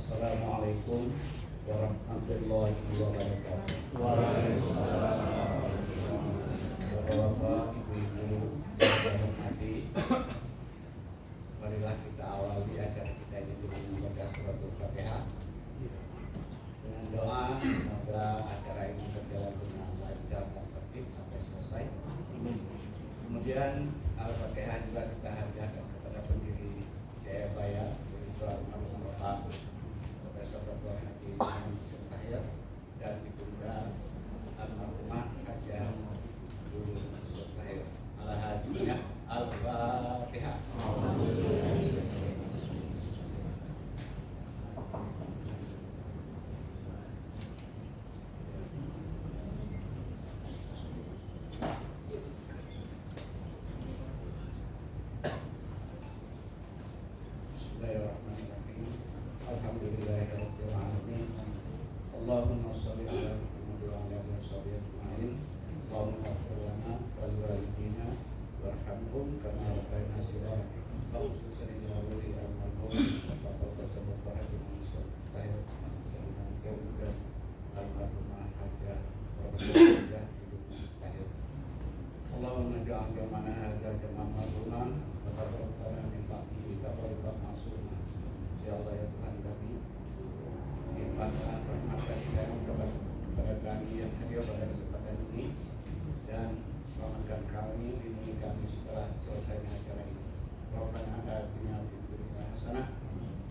Assalamualaikum warahmatullahi wabarakatuh. Waalaikumsalam. Bapak-bapak, ibu-ibu yang saya hormati, marilah kita awali acara kita ini dengan membaca surat Al-Fatihah dengan doa semoga acara ini berjalan dengan lancar dan tertib sampai selesai. Kemudian Al-Fatihah juga kita hadiahkan kepada pendiri Jayabaya, yaitu almarhum Bapak Profesor Dr. Haji Yusuf Tahir dan ibunda almarhumah Hajah Dulu Yusuf Tahir. Al-Hajiyah Al-Fatihah. Bismillahirrahmanirrahim. Alhamdulillahirabbil alamin. Allahumma shalli ala Muhammad wa ala alihi wasallam. Allahumma ighfir lana wa liwalidina warhamhum kama rabbayana shighara. Khususan ila wali almarhum Bapak Profesor Dr. Haji Yusuf Tahir dan almarhumah Hajah Profesor Hajah Yusuf Tahir. Allahumma ja'al jamana hadza jam'an marhuman wa taqabbal min ba'dihi taqabbal ma'suma. Ya Allah ya Tuhan kami, limpahkan rahmat dan sayang kepada kami yang hadir pada kesempatan ini dan selamatkan kami, lindungi kami setelah selesainya acara ini. Rabbana atina fid dunya hasanah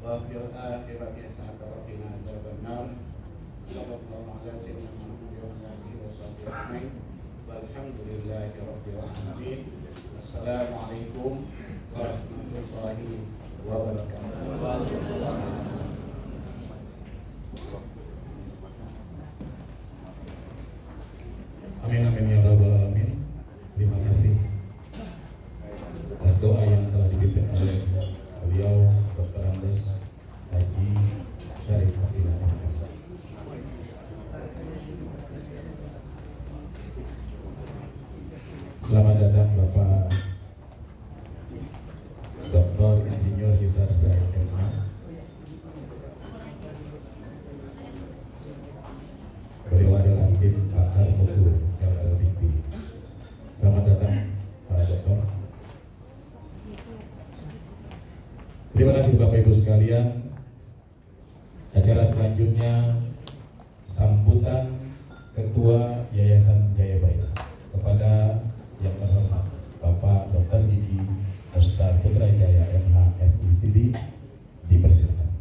wa fil akhirati hasanah wa qina adzabannar. Sallallahu alaihi wasallam wa ala alihi wasallam. Walhamdulillahi rabbil alamin. Assalamualaikum warahmatullahi wabarakatuh. Amin amin ya rabbal alamin. Terima kasih atas doa yang telah dipimpin oleh beliau Dr. Andes Haji Syarif Abdillah. Selamat datang Bapak Dr. Insinyur Hisar Said MA. Beliau adalah tim pakar mutu LLDP. Selamat datang para dokter. Terima kasih Bapak Ibu sekalian. Acara selanjutnya sambutan Ketua Yayasan Jayabaya kepada yang terhormat Bapak Dr. Gigi Ustaz Putra Jaya MH FICD dipersilakan.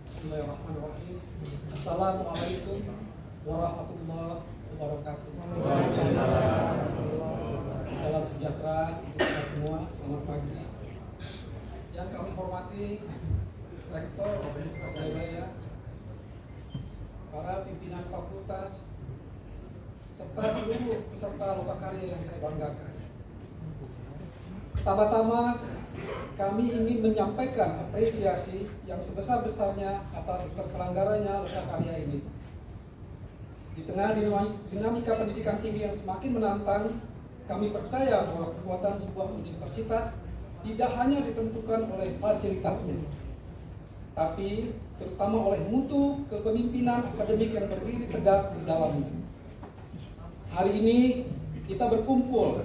Bismillahirrahmanirrahim. Assalamualaikum warahmatullahi wabarakatuh. Salam sejahtera untuk kita semua. Selamat pagi. Yang kami hormati Rektor Universitas Jayabaya, para pimpinan fakultas, serta seluruh peserta lokakarya yang saya banggakan. Pertama-tama, kami ingin menyampaikan apresiasi yang sebesar-besarnya atas terselenggaranya lokakarya ini. Di tengah dinamika pendidikan tinggi yang semakin menantang, kami percaya bahwa kekuatan sebuah universitas tidak hanya ditentukan oleh fasilitasnya, tapi terutama oleh mutu kepemimpinan akademik yang berdiri tegak di dalamnya. Hari ini kita berkumpul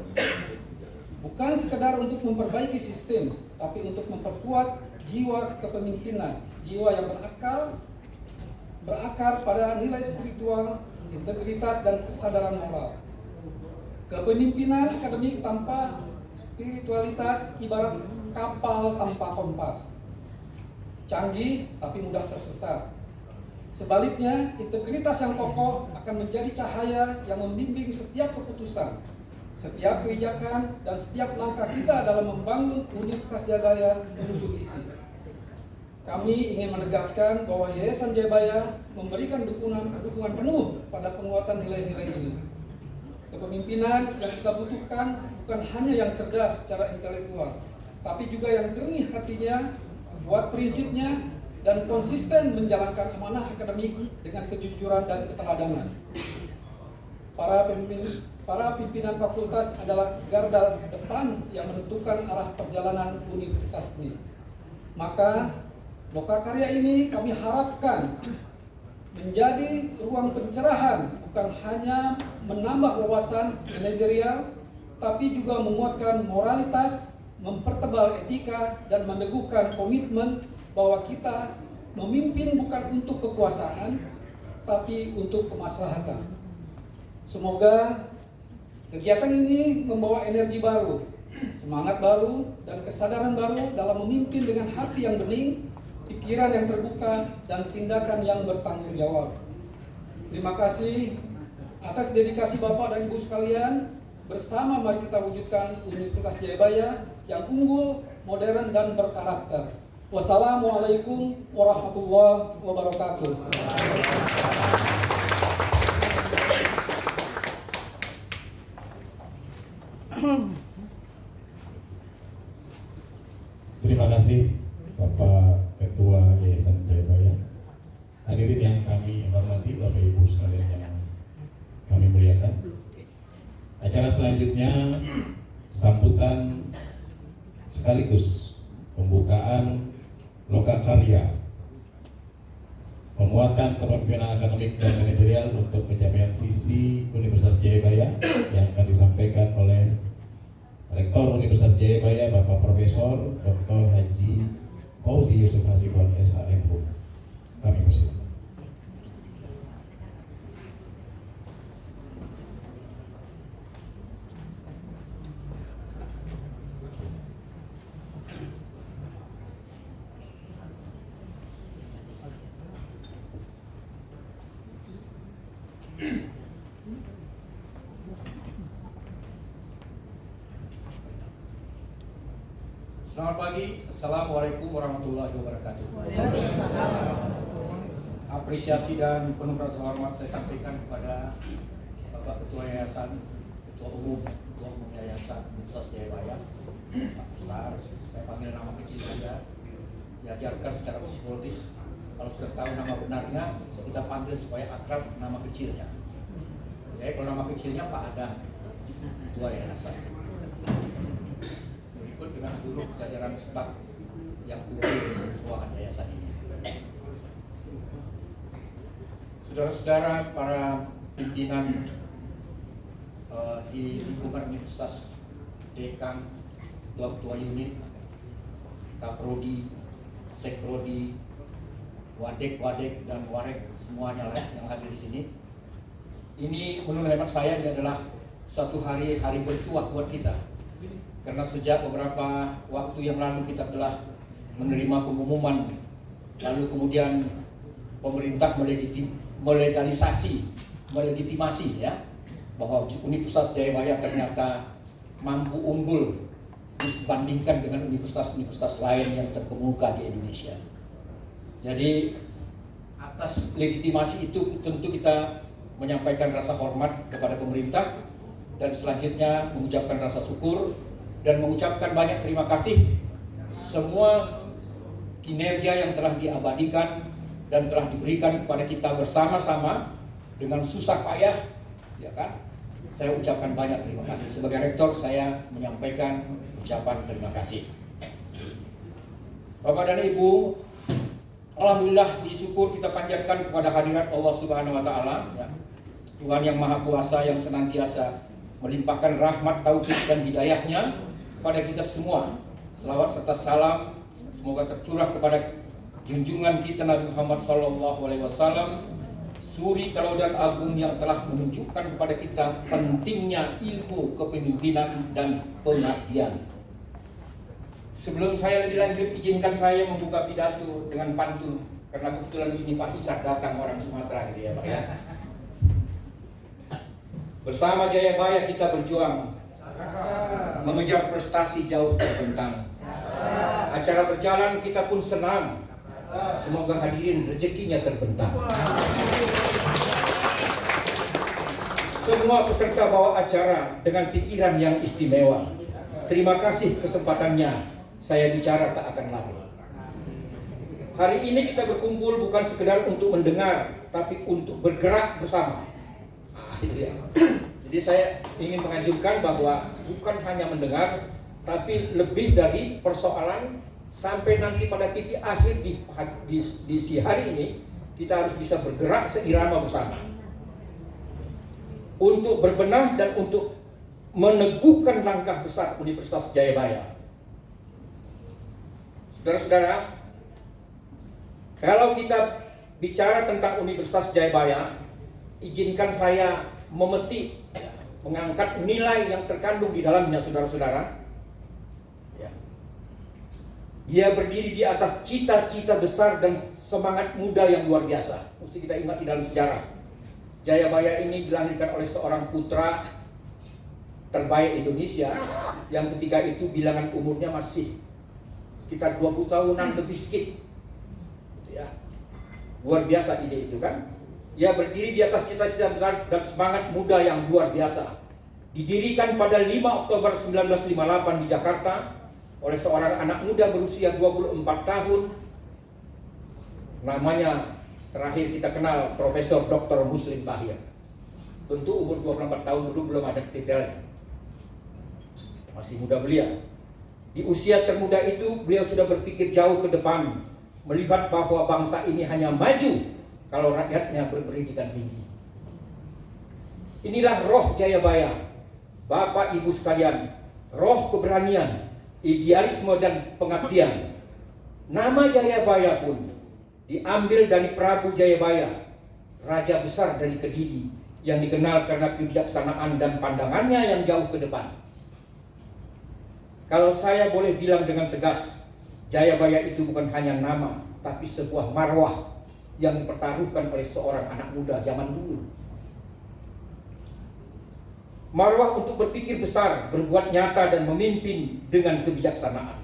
bukan sekedar untuk memperbaiki sistem, tapi untuk memperkuat jiwa kepemimpinan, jiwa yang berakar pada nilai spiritual, integritas, dan kesadaran moral. Kepemimpinan akademik tanpa spiritualitas ibarat kapal tanpa kompas, canggih tapi mudah tersesat. Sebaliknya, integritas yang kokoh akan menjadi cahaya yang membimbing setiap keputusan, setiap kebijakan, dan setiap langkah kita dalam membangun Universitas Jayabaya menuju visi. Kami ingin menegaskan bahwa Yayasan Jayabaya memberikan dukungan penuh pada penguatan nilai-nilai ini. Kepemimpinan yang kita butuhkan bukan hanya yang cerdas secara intelektual, tapi juga yang jernih hatinya kuat prinsipnya, dan konsisten menjalankan amanah akademik dengan kejujuran dan keteladanan. Para pimpinan fakultas adalah garda depan yang menentukan arah perjalanan universitas ini. Maka lokakarya ini kami harapkan menjadi ruang pencerahan, bukan hanya menambah wawasan manajerial, tapi juga menguatkan moralitas, mempertebal etika, dan meneguhkan komitmen bahwa kita memimpin bukan untuk kekuasaan, tapi untuk kemaslahatan. Semoga kegiatan ini membawa energi baru, semangat baru, dan kesadaran baru dalam memimpin dengan hati yang bening, pikiran yang terbuka, dan tindakan yang bertanggung jawab. Terima kasih atas dedikasi Bapak dan Ibu sekalian. Bersama mari kita wujudkan Universitas Jayabaya yang unggul, modern, dan berkarakter. Wassalamualaikum warahmatullahi wabarakatuh. Terima kasih Bapak Ketua Yayasan Jayabaya. Hadirin yang kami hormati, Bapak Ibu sekalian yang kami muliakan. Acara selanjutnya sambutan sekaligus pembukaan lokakarya penguatan kepemimpinan akademik dan manajerial untuk pencapaian visi Universitas Jayabaya yang akan disampaikan oleh Rektor Universitas Jayabaya Bapak Profesor Dr. Haji Fauzi Yusuf Hasibon SHMU. Kami persilakan. Selamat pagi, Assalamualaikum warahmatullahi wabarakatuh. Apresiasi dan penuh rasa hormat saya sampaikan kepada Bapak Ketua Yayasan, Ketua Umum Yayasan Universitas Jayabaya, Pak Mustar. Saya panggil nama kecil saja, diajarkan secara psikologis. Kalau sudah tahu nama benarnya, kita panggil supaya akrab nama kecilnya. Jadi kalau nama kecilnya Pak Adam, Ketua Yayasan. Dengan seluruh jajaran staf yang unggul di keuangan yayasan ini. Saudara-saudara, para pimpinan di lingkungan universitas, dekan, ketua unit, kaprodi, sekprodi, wadek, dan warek, semuanya lah yang hadir di sini. Ini menurut hemat saya ini adalah suatu hari bertuah buat kita. Karena sejak beberapa waktu yang lalu kita telah menerima pengumuman, lalu kemudian pemerintah melegitimasi ya, bahwa Universitas Jayabaya ternyata mampu unggul dibandingkan dengan universitas-universitas lain yang terkemuka di Indonesia. Jadi atas legitimasi itu tentu kita menyampaikan rasa hormat kepada pemerintah dan selanjutnya mengucapkan rasa syukur dan mengucapkan banyak terima kasih semua kinerja yang telah diabadikan dan telah diberikan kepada kita bersama-sama dengan susah payah, ya kan? Saya ucapkan banyak terima kasih. Sebagai rektor saya menyampaikan ucapan terima kasih. Bapak dan Ibu, alhamdulillah disyukur kita panjatkan kepada hadirat Allah Subhanahu wa taala, ya. Tuhan yang Maha Kuasa yang senantiasa melimpahkan rahmat, taufik dan hidayahnya kepada kita semua. Selawat serta salam semoga tercurah kepada junjungan kita Nabi Muhammad SAW, suri teladan agung yang telah menunjukkan kepada kita pentingnya ilmu kepemimpinan dan pengabdian. Sebelum saya lebih lanjut, izinkan saya membuka pidato dengan pantun, karena kebetulan di sini Pak Hisar datang, orang Sumatera gitu ya Pak ya. Bersama Jayabaya kita berjuang, mengejar prestasi jauh terbentang. Acara berjalan kita pun senang, semoga hadirin rezekinya terbentang. Semua peserta bawa acara dengan pikiran yang istimewa. Terima kasih kesempatannya, saya bicara tak akan lama. Hari ini kita berkumpul bukan sekedar untuk mendengar, tapi untuk bergerak bersama. Itu dia. Jadi saya ingin menganjurkan bahwa bukan hanya mendengar, tapi lebih dari persoalan sampai nanti pada titik akhir di si hari ini, kita harus bisa bergerak seirama bersama. Untuk berbenah dan untuk meneguhkan langkah besar Universitas Jayabaya. Saudara-saudara, kalau kita bicara tentang Universitas Jayabaya, izinkan saya memetik, mengangkat nilai yang terkandung di dalamnya, saudara-saudara. Ya. Dia berdiri di atas cita-cita besar dan semangat muda yang luar biasa. Mesti kita ingat di dalam sejarah. Jayabaya ini dilahirkan oleh seorang putra terbaik Indonesia yang ketika itu bilangan umurnya masih sekitar 20 tahunan lebih sedikit. Ya. Luar biasa ide itu kan. Ia berdiri di atas cita-cita besar dan semangat muda yang luar biasa. Didirikan pada 5 Oktober 1958 di Jakarta oleh seorang anak muda berusia 24 tahun. Namanya terakhir kita kenal Profesor Dr. Muslim Tahir. Tentu umur 24 tahun dulu belum ada detailnya. Masih muda belia. Di usia termuda itu beliau sudah berpikir jauh ke depan, melihat bahwa bangsa ini hanya maju kalau rakyatnya berpendidikan tinggi. Inilah roh Jayabaya, Bapak Ibu sekalian, roh keberanian, idealisme dan pengabdian. Nama Jayabaya pun diambil dari Prabu Jayabaya, raja besar dari Kediri, yang dikenal karena kebijaksanaan dan pandangannya yang jauh ke depan. Kalau saya boleh bilang dengan tegas, Jayabaya itu bukan hanya nama, tapi sebuah marwah yang dipertaruhkan oleh seorang anak muda zaman dulu. Marwah untuk berpikir besar, berbuat nyata dan memimpin dengan kebijaksanaan.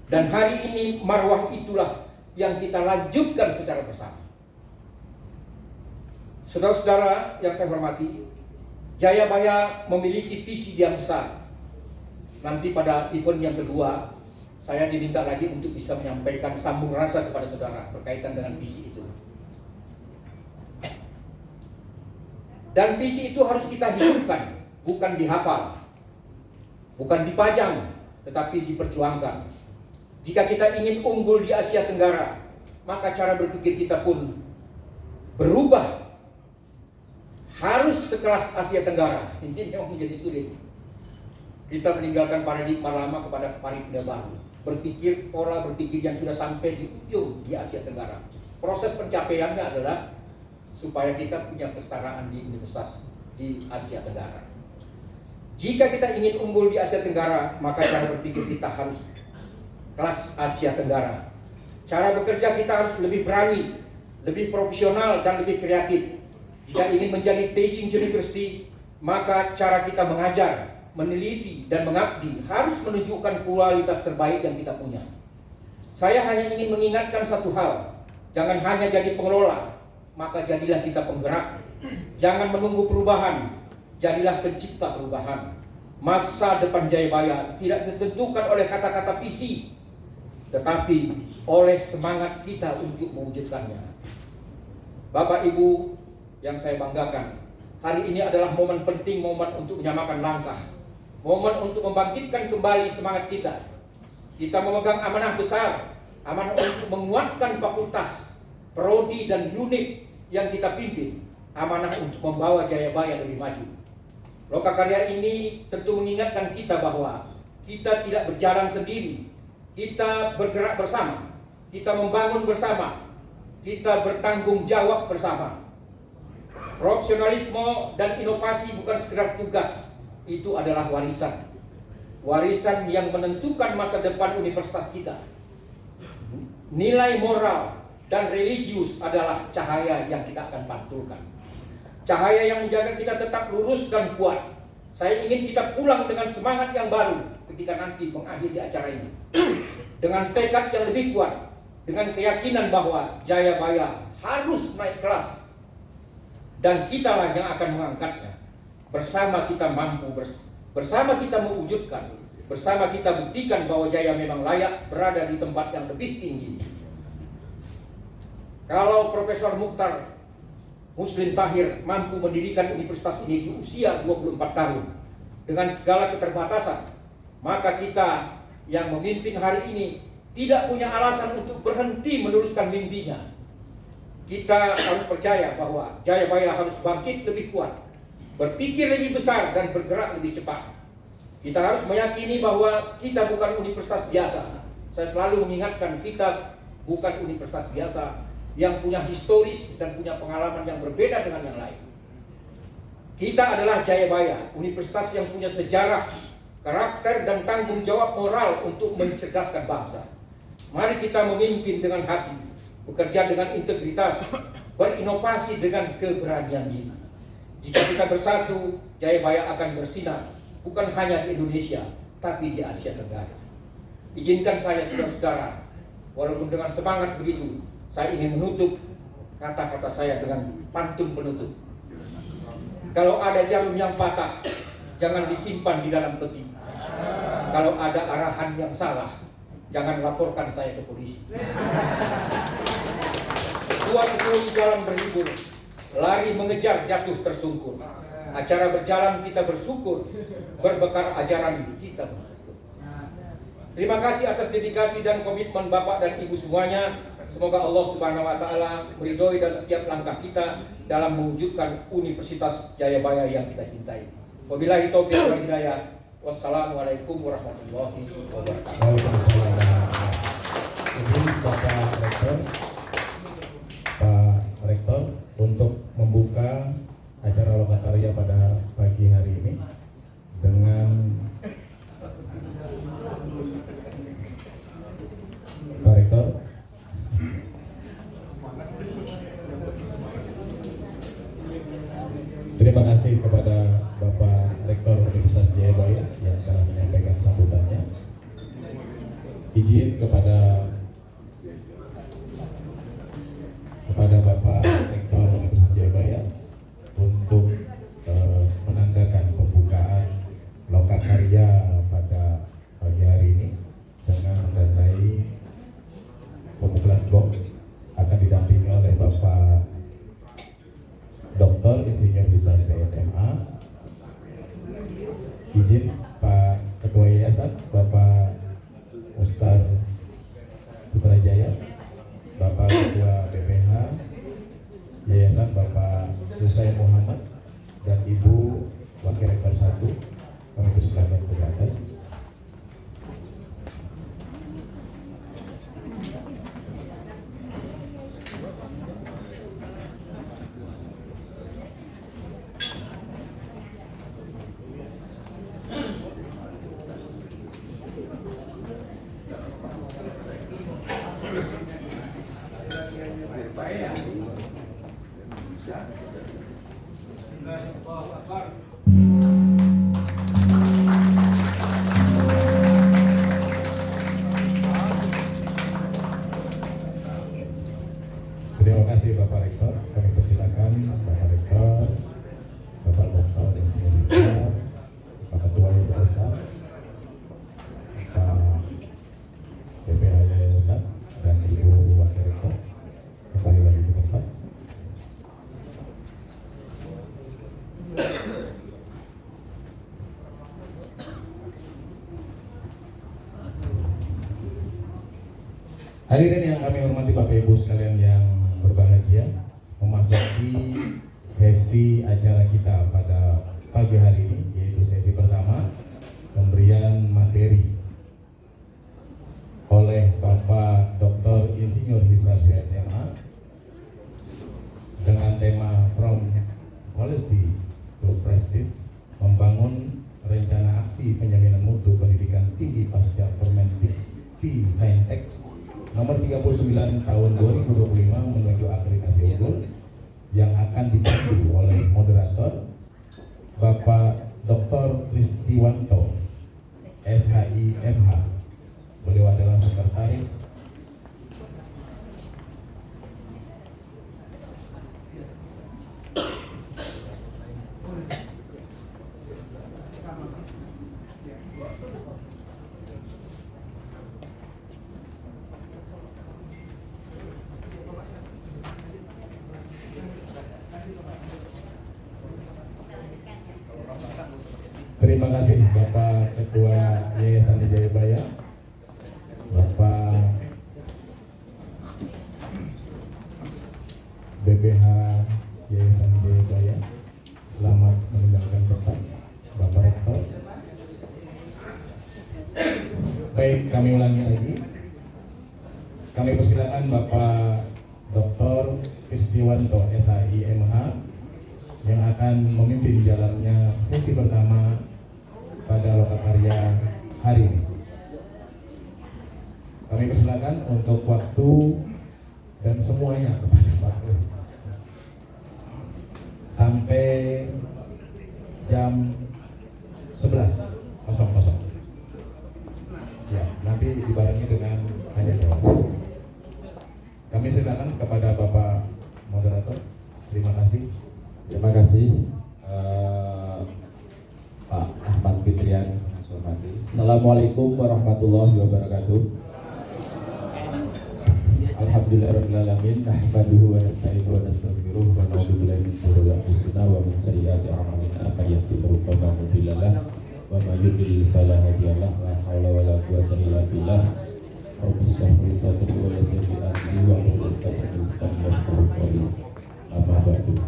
Dan hari ini marwah itulah yang kita lanjutkan secara bersama. Saudara-saudara yang saya hormati, Jayabaya memiliki visi yang besar. Nanti pada event yang kedua, saya diminta lagi untuk bisa menyampaikan sambung rasa kepada saudara berkaitan dengan visi itu. Dan visi itu harus kita hidupkan, bukan dihafal, bukan dipajang, tetapi diperjuangkan. Jika kita ingin unggul di Asia Tenggara, maka cara berpikir kita pun berubah. Harus sekelas Asia Tenggara. Ini memang menjadi sulit. Kita meninggalkan paradigma lama kepada paradigma baru. Berpikir, pola berpikir yang sudah sampai di ujung di Asia Tenggara. Proses pencapaiannya adalah supaya kita punya kesetaraan di universitas di Asia Tenggara. Jika kita ingin unggul di Asia Tenggara, maka cara berpikir kita harus kelas Asia Tenggara. Cara bekerja kita harus lebih berani, lebih profesional dan lebih kreatif. Jika ingin menjadi teaching university, maka cara kita mengajar, meneliti dan mengabdi harus menunjukkan kualitas terbaik yang kita punya. Saya hanya ingin mengingatkan satu hal, jangan hanya jadi pengelola, maka jadilah kita penggerak. Jangan menunggu perubahan, jadilah pencipta perubahan. Masa depan Jayabaya tidak ditentukan oleh kata-kata visi, tetapi oleh semangat kita untuk mewujudkannya. Bapak Ibu yang saya banggakan, hari ini adalah momen penting, momen untuk menyamakan langkah, momen untuk membangkitkan kembali semangat kita. Kita memegang amanah besar, amanah untuk menguatkan fakultas, prodi dan unit yang kita pimpin, amanah untuk membawa Jayabaya lebih maju. Lokakarya ini tentu mengingatkan kita bahwa kita tidak berjalan sendiri, kita bergerak bersama, kita membangun bersama, kita bertanggung jawab bersama. Profesionalisme dan inovasi bukan sekedar tugas, itu adalah warisan. Warisan yang menentukan masa depan universitas kita. Nilai moral dan religius adalah cahaya yang kita akan pantulkan. Cahaya yang menjaga kita tetap lurus dan kuat. Saya ingin kita pulang dengan semangat yang baru ketika nanti mengakhiri acara ini. Dengan tekad yang lebih kuat, dengan keyakinan bahwa Jayabaya harus naik kelas. Dan kitalah yang akan mengangkatnya. Bersama kita mampu, bersama kita mewujudkan, bersama kita buktikan bahwa Jaya memang layak berada di tempat yang lebih tinggi. Kalau Profesor Mukhtar Muslim Tahir mampu mendirikan universitas ini di usia 24 tahun dengan segala keterbatasan, maka kita yang memimpin hari ini tidak punya alasan untuk berhenti meneruskan mimpinya. Kita harus percaya bahwa Jayabaya harus bangkit lebih kuat, berpikir lebih besar dan bergerak lebih cepat. Kita harus meyakini bahwa kita bukan universitas biasa. Saya selalu mengingatkan, kita bukan universitas biasa yang punya historis dan punya pengalaman yang berbeda dengan yang lain. Kita adalah Jayabaya, universitas yang punya sejarah, karakter, dan tanggung jawab moral untuk mencerdaskan bangsa. Mari kita memimpin dengan hati, bekerja dengan integritas, berinovasi dengan keberanian diri. Jika kita bersatu, Jayabaya akan bersinar, bukan hanya di Indonesia, tapi di Asia Tenggara. Izinkan saya, saudara-saudara, walaupun dengan semangat begitu, saya ingin menutup kata-kata saya dengan pantun penutup. Kalau ada jarum yang patah, jangan disimpan di dalam peti. Kalau ada arahan yang salah, jangan laporkan saya ke polisi. Tua-tua di jalan berlibur, lari mengejar jatuh tersungkur. Acara berjalan kita bersyukur, berbekal ajaran kita bersyukur. Terima kasih atas dedikasi dan komitmen Bapak dan Ibu semuanya. Semoga Allah Subhanahu wa Ta'ala meridhoi dan setiap langkah kita dalam mewujudkan Universitas Jayabaya yang kita cintai. Wabillahi taufiq wal hidayah. Wassalamualaikum warahmatullahi wabarakatuh. Waalaikumsalam. Izin Bapak Rektor untuk membuka acara lokakarya pada pagi hari ini dengan Pak Rektor. Terima kasih kepada Bapak Rektor Universitas Jayabaya yang telah menyampaikan sambutannya. Izin kepada Bapak Rektor Universitas Jayabaya untuk menandakan pembukaan lokakarya pada pagi hari ini dengan menandai pemukulan gong, akan didampingi oleh Bapak Dr. Insinyur Hisar CMA. Izin Pak Ketua Yayasan Bapak Mustar Putrajaya, Bapak Ketua BPH Yayasan Bapak Husain Muhammad, dan Ibu Wakil Rektor 1, kami persilakan ke atas. Terima kasih Bapak Rektor. Kami persilakan Bapak Rektor, Bapak Dr. Insinyur Hisar, Pak Ketua Yayasan, Pak BPH Yayasan, dan Ibu Wakil Rektor kembali lagi ke tempat. Hadirin yang kami hormati, Bapak Ibu sekalian yang berbahagia, memasuki sesi acara kita pada pagi hari ini, yaitu sesi pertama, pemberian materi oleh Bapak Dr. Insinyur Hisar CMA dengan tema From Policy to Practice, membangun rencana aksi penjaminan mutu pendidikan tinggi pasca Permendik Saintek nomor 39 tahun 2025 menuju akreditasi unggul, yang akan dipandu oleh moderator Bapak Dr. Tristiwanto, SHI MH. Beliau adalah sekretaris Terima kasih Bapak Ketua Yayasan Jayabaya, Bapak BPH Yayasan Jayabaya. Selamat meninggalkan tempat Bapak Rektor. Baik, kami ulangi lagi. Kami persilakan Bapak Dr. Kristiwanto SHIMH yang akan memimpin jalannya sesi pertama pada Lokakarya hari ini. Kami persilakan untuk waktu dan semuanya kepada Pak Kris sampai jam 11.00. Ya, nanti dibarengi dengan tanya jawab. Kami silakan kepada Bapak Moderator. Terima kasih. Terima kasih Pak Ahmad Fitrian. Assalamualaikum warahmatullahi wabarakatuh. Alhamdulillahirrahmanirrahim. Nahmaduhu wa nasta'inuhu wa nastaghfiruh wa na'udzu billahi min shururi anfusina wa min sayyiati a'malina. May yahdihillahu fala mudilla lahu wa may yudlil fala hadiya lahu. La haula wa la quwwata illa billah. Rabbi shrah li sadri wa yassir li amri wa hlul 'uqdatam min lisani yafqahu qawli. Amma ba'du.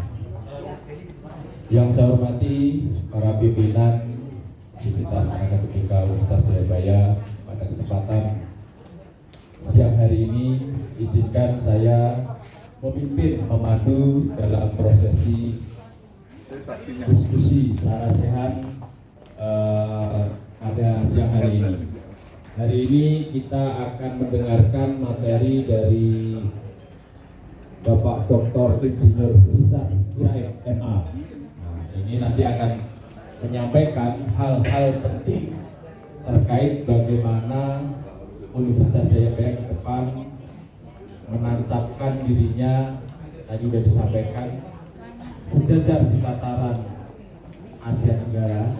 Yang saya hormati para pimpinan Sivitas Akademika Universitas Jayabaya, pada kesempatan siang hari ini izinkan saya memimpin memandu dalam prosesi diskusi secara sehat pada siang hari ini. Hari ini kita akan mendengarkan materi dari Bapak Dr. Insinyur Ihsan Sirait MA. Ini nanti akan menyampaikan hal-hal penting terkait bagaimana Universitas Jayabaya ke depan menancapkan dirinya, tadi sudah disampaikan, sejajar di tataran Asia Tenggara.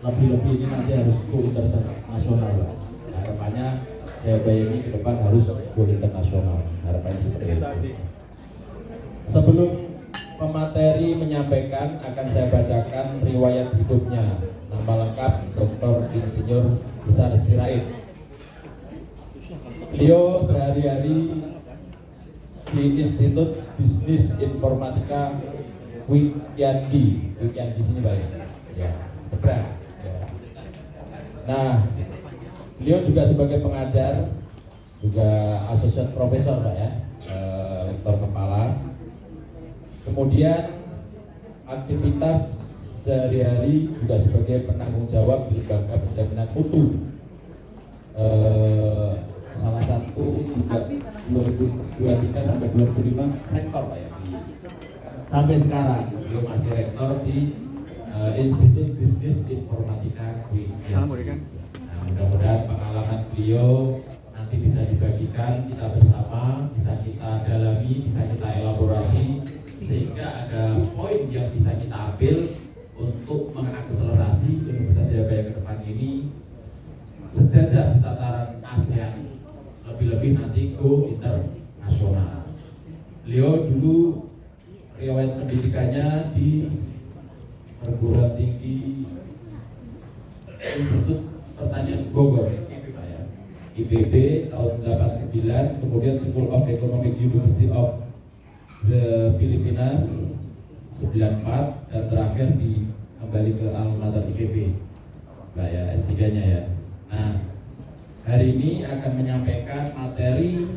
Lebih-lebih ini nanti harus go internasional. Harapannya Jayabaya ini ke depan harus go internasional. Harapannya seperti itu. Sebelum pemateri menyampaikan, akan saya bacakan riwayat hidupnya. Nama lengkap Dr. Insinyur Ihsan Sirait. Beliau sehari-hari di Institut Bisnis Informatika Wikiandi sini Pak ya, seberang. Ya. Nah, beliau juga sebagai pengajar, juga asosiat profesor Pak ya, lektor kepala. Kemudian aktivitas sehari-hari juga sebagai penanggung jawab di Lembaga Penjaminan Mutu. Salah satu juga 2023 sampai 2025 rektor Pak ya. Sampai sekarang beliau masih rektor di Institut Bisnis Informatika Wikiandi. Nah, mudah-mudahan pengalaman beliau nanti bisa dibagikan kita bersama, bisa kita dalami, bisa kita elaborasi, sehingga ada poin yang bisa kita ambil untuk mengakselerasi Universitas Jayabaya ke depan ini sejajar di tataran ASEAN, lebih-lebih nanti go internasional. Beliau dulu riwayat pendidikannya di perguruan tinggi Institut Pertanian Bogor, IPB tahun 89, kemudian School of Economic University of the Filipinas 94, dan terakhir kembali ke Alma Mater IPB, Mbak ya, S3-nya ya. Nah, hari ini akan menyampaikan materi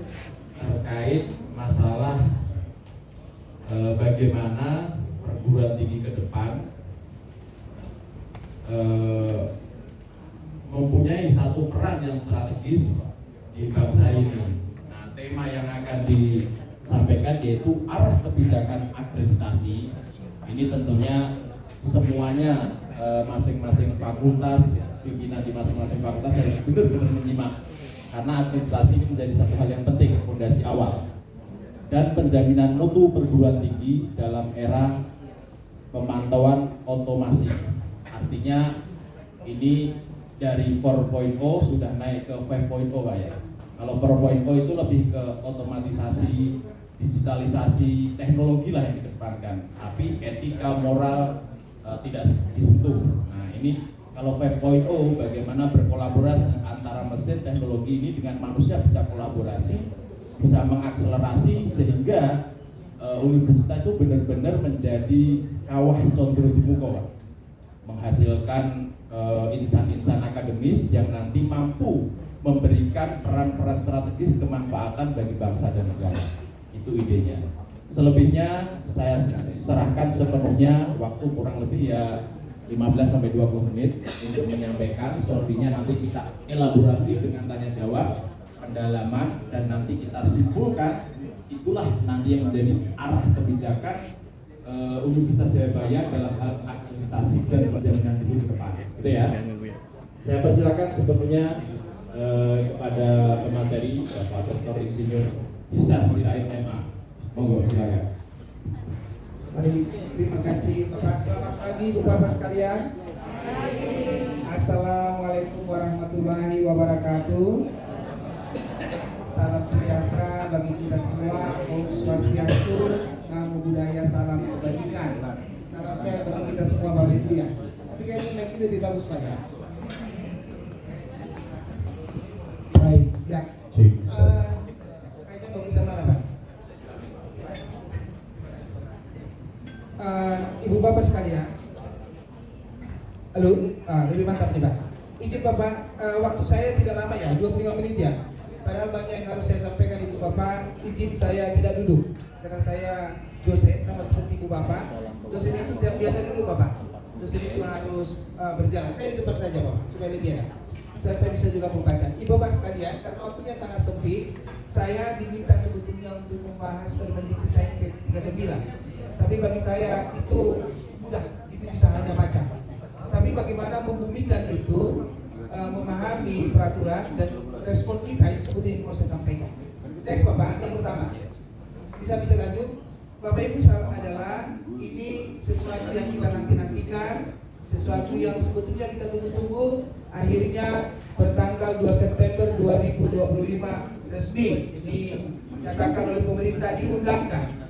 terkait masalah bagaimana perguruan tinggi ke depan mempunyai satu peran yang strategis di bangsa ini. Nah, tema yang akan disampaikan yaitu arah kebijakan akreditasi. Ini tentunya semuanya masing-masing fakultas, pimpinan di masing-masing fakultas harus benar-benar menyimak, karena akreditasi ini menjadi satu hal yang penting, fondasi awal dan penjaminan mutu perguruan tinggi dalam era pemantauan otomasi. Artinya ini dari 4.0 sudah naik ke 5.0 Pak ya. Kalau 4.0 itu lebih ke otomatisasi, digitalisasi, teknologi lah yang dikedepankan, tapi etika moral tidak disentuh. Nah, ini Kalau 5.0 bagaimana berkolaborasi antara mesin teknologi ini dengan manusia bisa kolaborasi, bisa mengakselerasi sehingga universitas itu benar-benar menjadi kawah condro di muka, menghasilkan insan-insan akademis yang nanti mampu memberikan peran-peran strategis kemanfaatan bagi bangsa dan negara. Itu idenya. Selebihnya saya serahkan sepenuhnya, waktu kurang lebih ya 15-20 menit untuk menyampaikan. Selebihnya nanti kita elaborasi dengan tanya jawab, pendalaman, dan nanti kita simpulkan. Itulah nanti yang menjadi arah kebijakan Universitas Jayabaya dalam hal akreditasi dan penjaminan hidup ke depan. Gitu ya. Saya persilakan sepenuhnya kepada pemateri Bapak Dr. Insinyur Hisar Sirait MA. Monggo silakan. Terima kasih Bapak. Selamat pagi Bapak sekalian. Assalamualaikum warahmatullahi wabarakatuh. Salam sejahtera bagi kita semua. Om Swastiastu, Namo Buddhaya, salam kebajikan. Salam sehat bagi kita semua Bapak Ibu ya. Tapi kayaknya mic ini lebih bagus Pak ya. Baik, ya. Kayaknya bagus sama Pak. Ibu Bapak sekalian, halo, lebih mantap nih Pak. Izin Bapak, waktu saya tidak lama ya, 25 menit ya. Padahal banyak yang harus saya sampaikan Ibu Bapak. Izin saya tidak duduk, karena saya dosen sama seperti Ibu Bapak. Dosen itu tidak biasa duduk Bapak. Dosen itu harus berjalan. Saya di depan saja Bapak, supaya lebih enak. Saya bisa juga membaca. Ibu Bapak sekalian, karena waktunya sangat sempit, saya diminta sebetulnya untuk membahas Permendikbud 39. Tapi bagi saya itu mudah, itu bisa hanya baca. Tapi bagaimana membumikan itu, memahami peraturan dan respon kita itu seperti yang mau saya sampaikan. Next Bapak, yang pertama, bisa lanjut. Bapak Ibu salam adalah ini sesuatu yang kita nantikan, sesuatu yang sebetulnya kita tunggu-tunggu. Akhirnya bertanggal 2 September 2025 resmi dinyatakan oleh pemerintah, diundangkan.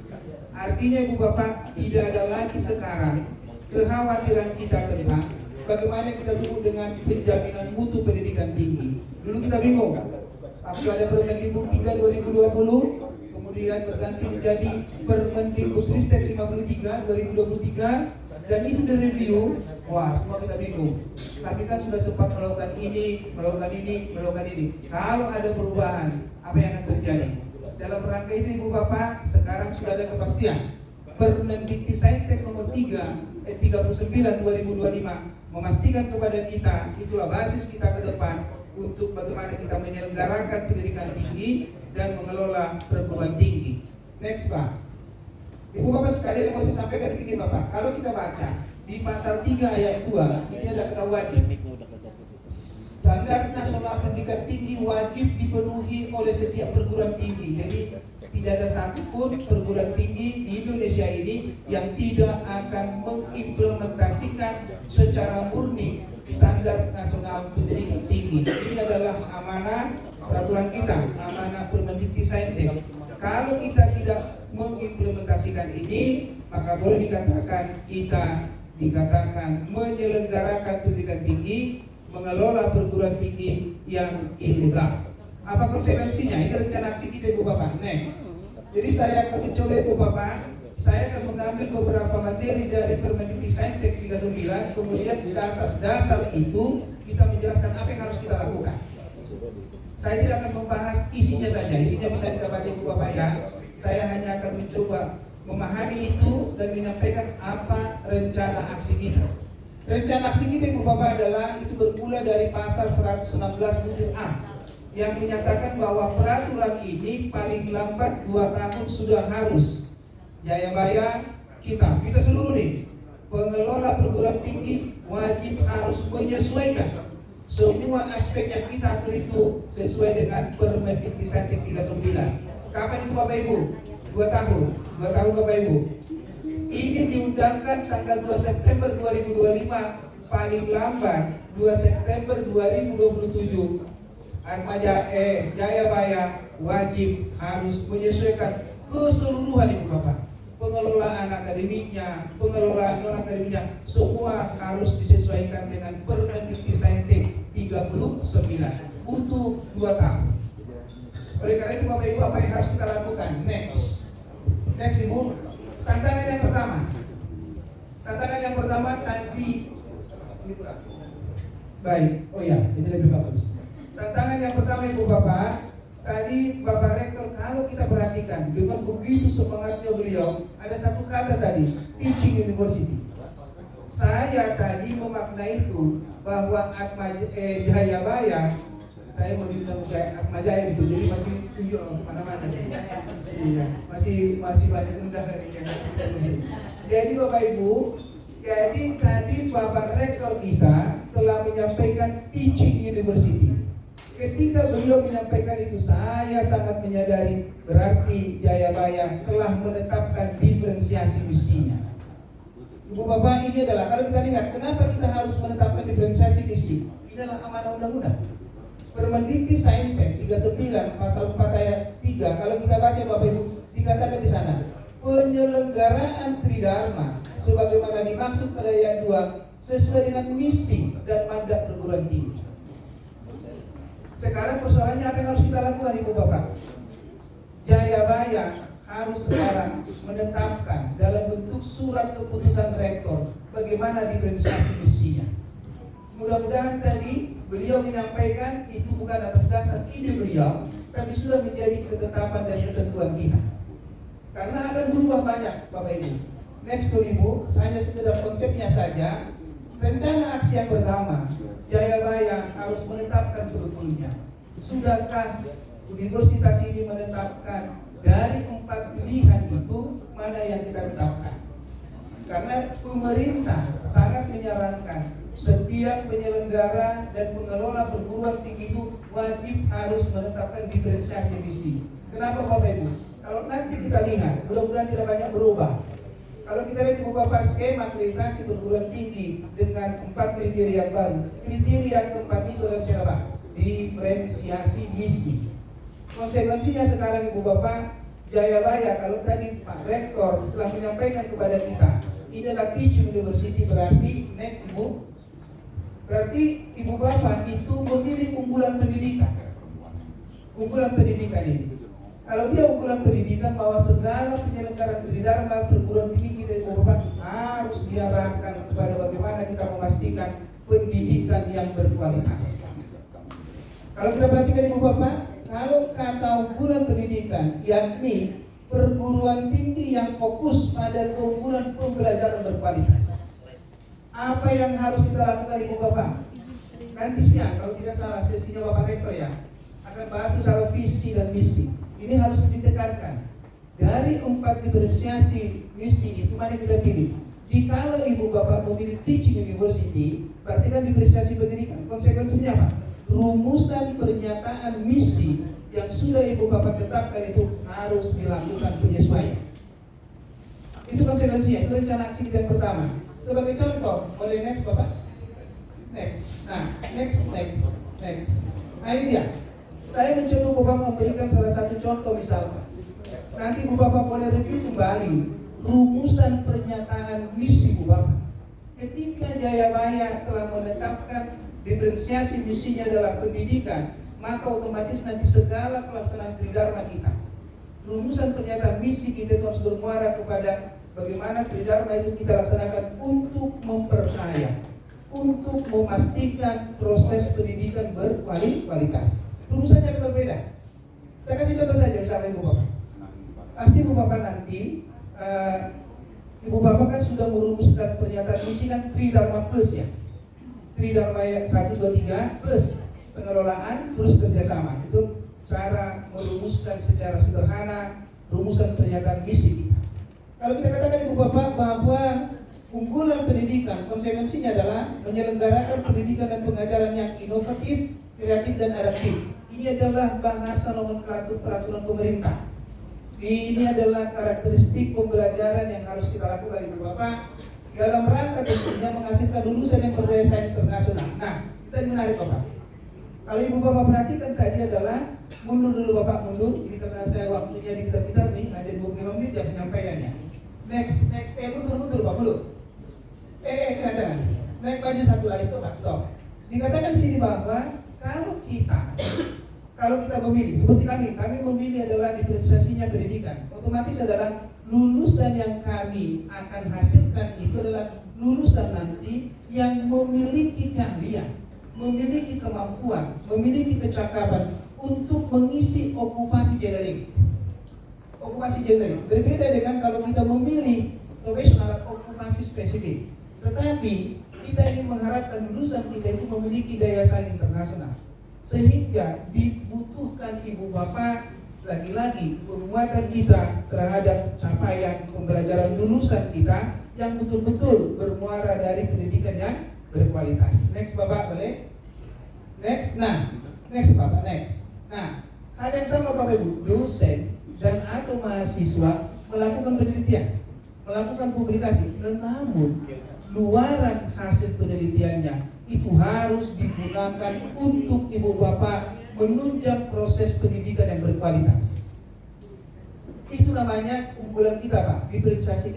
Artinya Ibu Bapak, tidak ada lagi sekarang kekhawatiran kita tentang bagaimana kita sebut dengan penjaminan mutu pendidikan tinggi. Dulu kita bingung kan? Waktu ada Permendikbud 3 2020, kemudian berganti menjadi Permendikbudristek 53 2023, dan itu direview. Wah, semua kita bingung. Tapi kan sudah sempat melakukan ini. Kalau ada perubahan, apa yang akan terjadi? Dalam rangka itu Ibu Bapak, sekarang sudah ada kepastian. Permendikbud nomor 39 2025 memastikan kepada kita, itulah basis kita ke depan untuk bagaimana kita menyelenggarakan pendidikan tinggi dan mengelola perguruan tinggi. Next Pak. Ibu Bapak sekalian yang mau saya sampaikan begini Bapak, kalau kita baca di pasal 3 ayat 2, ini ada kata wajib. Standar nasional pendidikan tinggi wajib dipenuhi oleh setiap perguruan tinggi. Jadi tidak ada satupun perguruan tinggi di Indonesia ini yang tidak akan mengimplementasikan secara murni standar nasional pendidikan tinggi. Ini adalah amanah peraturan kita, amanah Permendikbud. Kalau kita tidak mengimplementasikan ini, maka boleh dikatakan kita menyelenggarakan pendidikan tinggi, mengelola perguruan tinggi yang ilegal. Apa konsekuensinya? Ini rencana aksi kita Ibu Bapak. Next. Jadi saya akan mencoba Ibu Bapak, saya akan mengambil beberapa materi dari Permendikbud 39, kemudian di atas dasar itu kita menjelaskan apa yang harus kita lakukan. Saya tidak akan membahas isinya saja, isinya bisa kita baca Ibu Bapak ya. Saya hanya akan mencoba memahami itu dan menyampaikan apa rencana aksi kita. Rencana aksi kita Ibu Bapak adalah itu bermula dari pasal 116 butir A yang menyatakan bahwa peraturan ini paling lambat 2 tahun sudah harus. Jayabaya kita seluruh nih pengelola perguruan tinggi wajib harus menyesuaikan semua aspek yang kita atur itu sesuai dengan Permendikbud 39. Kapan itu Bapak Ibu? 2 tahun Bapak Ibu. Ini diundangkan tanggal 2 September 2025, paling lambat 2 September 2027. Jayabaya wajib harus menyesuaikan keseluruhan Ibu Bapak. pengelolaan akademiknya, pengelolaan non akademiknya, semua harus disesuaikan dengan Permendikti 39, butuh 2 tahun. Oleh karena itu Bapak Ibu, apa yang harus kita lakukan? Next Ibu, tantangan yang pertama tadi. Baik, oh ya, ini lebih bagus. Tantangan yang pertama Ibu Bapak, tadi Bapak Rektor, kalau kita perhatikan dengan begitu semangatnya beliau, ada satu kata tadi, teaching university. Saya tadi memaknai itu bahwa Jayabaya, saya mau bilang Atmajaya gitu, jadi masih tunjuk mana-mana. Iya, masih banyak undangan ini. Jadi Bapak Ibu, jadi tadi Bapak Rektor kita telah menyampaikan teaching university. Ketika beliau menyampaikan itu, saya sangat menyadari berarti Jayabaya telah menetapkan diferensiasi misinya. Ibu Bapak, ini adalah, kalau kita lihat kenapa kita harus menetapkan diferensiasi misi, ini adalah amanah undang-undang. Permendikti Saintek 39 pasal 4 ayat 3, kalau kita baca Bapak Ibu, dikatakan di sana, penyelenggaraan Tridharma sebagaimana dimaksud pada ayat 2 sesuai dengan misi dan mandat perguruan tinggi. Sekarang persoalannya apa yang harus kita lakukan Ibu Bapak? Jayabaya harus sekarang menetapkan dalam bentuk surat keputusan rektor bagaimana diferensiasi misinya. Mudah-mudahan tadi beliau menyampaikan itu bukan atas dasar ide beliau, tapi sudah menjadi ketetapan dan ketentuan kita. Karena akan berubah banyak Bapak Ibu. Next to Ibu, hanya sekedar konsepnya saja. Rencana aksi yang pertama, Jayabaya harus menetapkan sebetulnya, sudahkah universitas ini menetapkan dari 4 pilihan itu mana yang kita tetapkan? Karena pemerintah sangat menyarankan setiap penyelenggara dan pengelola perguruan tinggi itu wajib harus menetapkan diferensiasi misi. Kenapa Bapak Ibu? Kalau nanti kita lihat, mudah-mudahan tidak banyak berubah. Kalau kita lihat Ibu Bapak skema akreditasi perguruan tinggi dengan 4 kriteria yang baru. Kriteria yang keempat itu adalah apa? Diferensiasi misi. Konsekuensinya sekarang Ibu Bapak, Jayabaya, kalau tadi Pak Rektor telah menyampaikan kepada kita, ini adalah teaching university, berarti next Ibu, berarti Ibu Bapak itu memilih unggulan pendidikan. Unggulan pendidikan ini. Kalau dia unggulan pendidikan, bahwa segala penyelenggaraan Tridharma perguruan tinggi kita Ibu Bapak harus diarahkan kepada bagaimana kita memastikan pendidikan yang berkualitas. Kalau kita perhatikan Ibu Bapak, kalau kata unggulan pendidikan, yakni perguruan tinggi yang fokus pada keunggulan pembelajaran berkualitas. Apa yang harus kita lakukan Ibu Bapak? Nanti siang, kalau tidak salah sesinya Bapak Rektor ya, akan bahas masalah visi dan misi. Ini harus ditekankan. Dari 4 diferensiasi misi itu mana kita pilih? Jikalau Ibu Bapak memilih teaching university, berarti kan diferensiasi pendidikan. Konsekuensinya apa? Rumusan pernyataan misi yang sudah Ibu Bapak tetapkan itu harus dilakukan penyesuaian. Itu konsekuensinya, itu rencana aksi kita yang pertama. Sebagai contoh, boleh next Bapak? Next. Nah, next. Nah ini dia. Saya mencoba Bapak memberikan salah satu contoh misalkan. Nanti Ibu Bapak boleh review kembali rumusan pernyataan misi Ibu Bapak. Ketika Jayabaya telah menetapkan diferensiasi misinya adalah pendidikan, maka otomatis nanti segala pelaksanaan Tridharma kita, rumusan pernyataan misi kita harus bermuara kepada bagaimana Tridharma itu kita laksanakan untuk memperkaya, untuk memastikan proses pendidikan berkualitas. Rumusannya akan berbeda. Saya kasih contoh saja misalnya Ibu Bapak. Pasti Ibu Bapak nanti, Ibu Bapak kan sudah merumuskan pernyataan misi kan Tridharma plus ya. Tridharma 1, 2, 3 plus pengelolaan terus kerjasama. Itu cara merumuskan secara sederhana rumusan pernyataan misi kita. Kalau kita katakan Ibu Bapak bahwa unggulan pendidikan konsekuensinya adalah menyelenggarakan pendidikan dan pengajaran yang inovatif, kreatif dan adaptif. Ini adalah bahasa nomenklatur peraturan pemerintah. Ini adalah karakteristik pembelajaran yang harus kita lakukan Ibu Bapak dalam rangka tentunya menghasilkan lulusan yang berdaya saing internasional. Nah, kita menarik Bapak. Kalau Ibu Bapak perhatikan tadi adalah mundur dulu Bapak, mundur. Ini karena saya waktunya di kitab nih hanya 25 menit ya penyampaiannya. Next, mundur Pak, mundur. Kadang naik maju satu lagi, stop. Dikatakan di sini bahwa kalau kita memilih, seperti kami memilih adalah diferensiasinya pendidikan, otomatis adalah lulusan yang kami akan hasilkan itu adalah lulusan nanti yang memiliki keahlian, memiliki kemampuan, memiliki kecakapan untuk mengisi okupasi generik. Berbeda dengan kalau kita memilih profesional okupasi spesifik. Tetapi kita ingin mengharapkan lulusan kita itu memiliki daya saing internasional, sehingga dibutuhkan ibu bapak lagi-lagi penguatan kita terhadap capaian pembelajaran lulusan kita yang betul-betul bermuara dari pendidikan yang berkualitas. Next Bapak boleh? Next Bapak, next. Nah, hal yang sama Bapak Ibu, dosen dan atau mahasiswa melakukan penelitian, melakukan publikasi, namun luaran hasil penelitiannya itu harus digunakan untuk ibu bapak menunjang proses pendidikan yang berkualitas. Itu namanya unggulan kita Pak, diferensiasi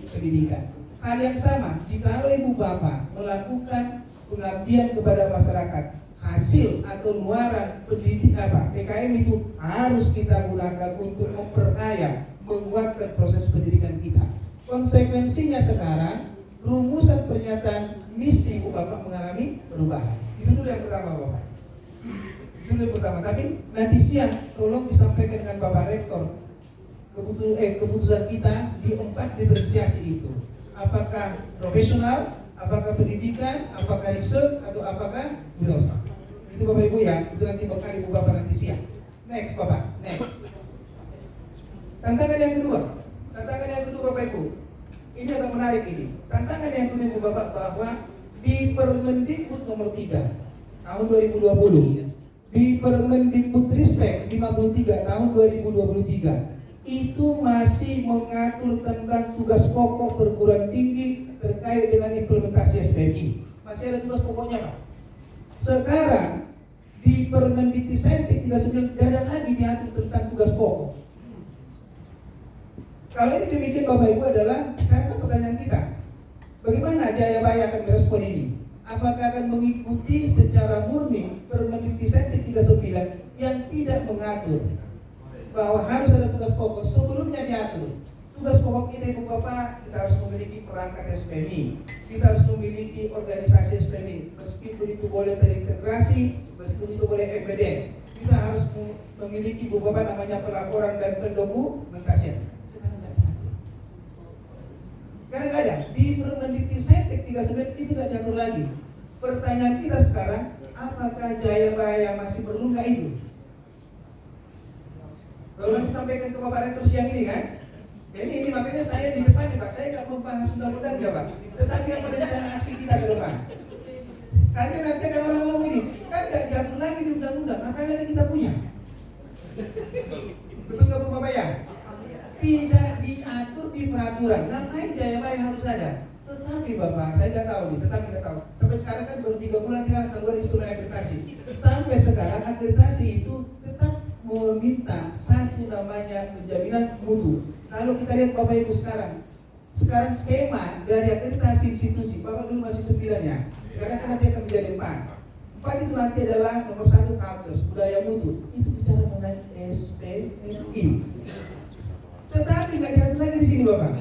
pendidikan. Hal yang sama, jika ibu bapak melakukan pengabdian kepada masyarakat, hasil atau luaran pendidikan PKM itu harus kita gunakan untuk memperkaya, menguatkan proses pendidikan kita. Konsekuensinya sekarang, rumusan pernyataan misi ibu bapak mengalami perubahan. Itu dulu yang pertama Bapak. Tapi nanti siang tolong disampaikan dengan Bapak Rektor keputusan kita di 4 diferensiasi itu. Apakah profesional, apakah pendidikan, apakah riset, atau apakah wirausaha. Itu Bapak Ibu ya, itu nanti bakal Ibu Bapak nanti siang. Next Bapak, next. Tantangan yang kedua Bapak Ibu. Ini agak menarik ini. Tantangan yang kedua Ibu Bapak bahwa di Permendikbud nomor 3 tahun 2020, di Permendikbudristek 53 tahun 2023 itu masih mengatur tentang tugas pokok perguruan tinggi terkait dengan implementasi SBMI. Masih ada tugas pokoknya Pak. Sekarang di Permendikbud 39 ada lagi diatur tentang tugas pokok. Kalau ini demikian Bapak Ibu adalah sekarang pertanyaan kita, bagaimana Jayabaya akan merespon ini? Apakah akan mengikuti secara murni Permendikbud 39 yang tidak mengatur bahwa harus ada tugas pokok? Sebelumnya diatur tugas pokok kita Ibu Bapak, kita harus memiliki perangkat SPMI, kita harus memiliki organisasi SPMI, meskipun itu boleh terintegrasi, meskipun itu boleh embedded, kita harus memiliki Ibu Bapak namanya pelaporan dan pendokumentasian. Sekarang tidak diatur. Kadang-kadang di Permendikbud 39 itu tidak diatur lagi. Pertanyaan kita sekarang, apakah Jayabaya masih perlu nggak itu? Kalau nanti sampaikan ke Bapak Rektor siang ini kan? Jadi ini makanya saya di depan nih Pak, saya nggak membahas undang-undang ya Pak, tetapi apa rencana aksi kita ke depan? Karena nanti akan orang ngomong ini, kan tidak diatur lagi di undang-undang, apa yang kita punya? Betul nggak Bapak ya? Tidak diatur di peraturan, ngapain Jayabaya harus ada? Tetapi Bapak, saya nggak tahu nih, nggak tahu. Sampai sekarang kan baru 3 bulan kita keluar instrumen akreditasi. Sampai sekarang akreditasi itu tetap meminta satu namanya penjaminan mutu. Kalau kita lihat Bapak Ibu sekarang skema dari akreditasi institusi, Bapak dulu masih 9 ya. Sekarang kan nanti akan menjadi 4 itu nanti adalah nomor 1 culture, budaya mutu. Itu bicara mengenai SPMI. Tetapi nggak diatur lagi di sini Bapak.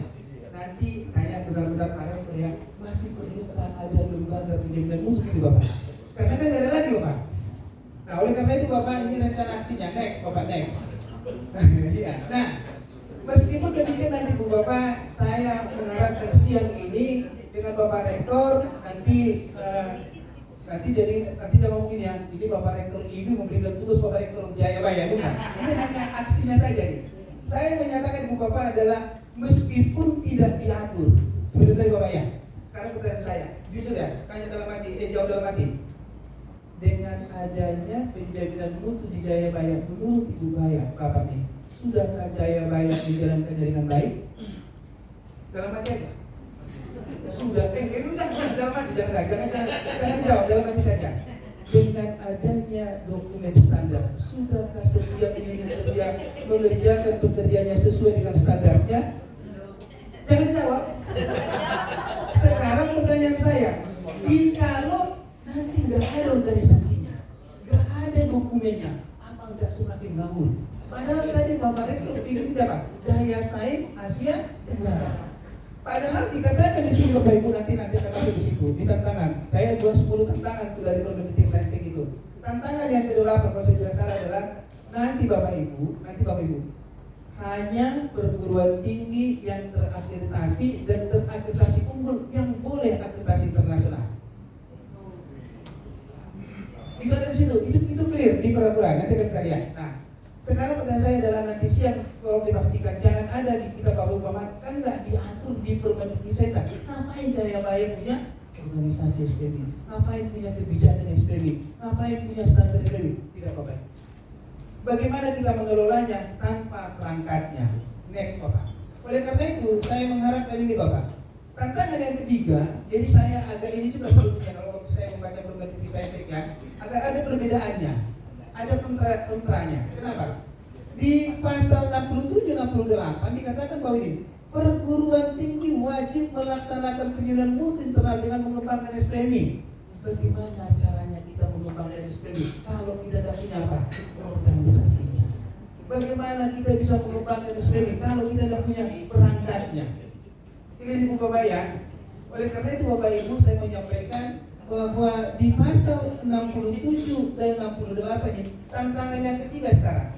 Nanti kayak benar-benar Pak Rektor ya, masih perlu ada lembaga penjaminan mutu gitu Bapak. Karena kan ada lagi Bapak. Nah oleh karena itu Bapak ini rencana aksinya next Bapak next. Iya. Nah meskipun demikian nanti Bu Bapak, saya mengharapkan siang ini dengan Bapak Rektor nanti jangan ngomongin ya. Jadi Bapak Rektor ini memberikan tugas Bapak Rektor Jayabaya bukan? Ini hanya aksinya saja nih. Saya menyatakan Bu Bapak adalah meskipun tidak diatur seperti tadi Bapak ya. Sekarang pertanyaan saya, jujur ya, tanya dalam hati, jawab dalam hati. Dengan adanya penjaminan mutu di Jayabaya, menurut Ibu Bapak nih, sudahkah Jayabaya dijalankan dengan baik? Dalam hati aja. Sudah. Itu jangan dalam hati, jangan jawab dalam hati saja. Dengan adanya dokumen standar, sudahkah setiap unit kerja mengerjakan pekerjaannya sesuai dengan standarnya? Jangan dijawab. Sekarang pertanyaan saya, jikalau nanti nggak ada organisasinya, nggak ada dokumennya, apa nggak semakin ngawur? Padahal tadi Bapak Rektor pikir apa? Daya saing Asia Tenggara. Padahal dikatakan di sini Bapak Ibu nanti akan masuk di situ di tantangan. Saya 10 tantangan itu dari Permendik Saintek itu. Tantangan yang ke-8 kalau saya tidak salah adalah nanti Bapak Ibu hanya perguruan tinggi yang terakreditasi dan terakreditasi unggul yang boleh akreditasi internasional. Itu ada di situ, itu clear di peraturan. Nanti kita lihat. Nah, sekarang pertanyaan saya adalah nanti siang kalau dipastikan jangan ada di kita Bapak kan nggak diatur di Permendik Saintek. Ngapain Jayabaya punya organisasi SPMI? Ngapain punya kebijakan SPMI? Ngapain punya standar SPMI? Tidak Bapak. Bagaimana kita mengelolanya tanpa perangkatnya? Next Bapak. Oleh karena itu saya mengharapkan ini Bapak. Tantangan yang ketiga, jadi saya agak ini juga sebetulnya kalau saya membaca Permendik Saintek ya, agak ada perbedaannya. Ada kontranya. Kenapa? Di pasal 67-68 dikatakan bahwa ini perguruan tinggi wajib melaksanakan penyuluhan mutu internal dengan mengembangkan SPMI. Bagaimana caranya kita mengembangkan SPMI kalau kita tidak punya apa? Organisasinya. Bagaimana kita bisa mengembangkan SPMI kalau kita tidak punya perangkatnya? Ini Ibu Bapak ya. Oleh karena itu Bapak Ibu saya menyampaikan bahwa di pasal 67 dan 68 ini tantangan yang ketiga sekarang.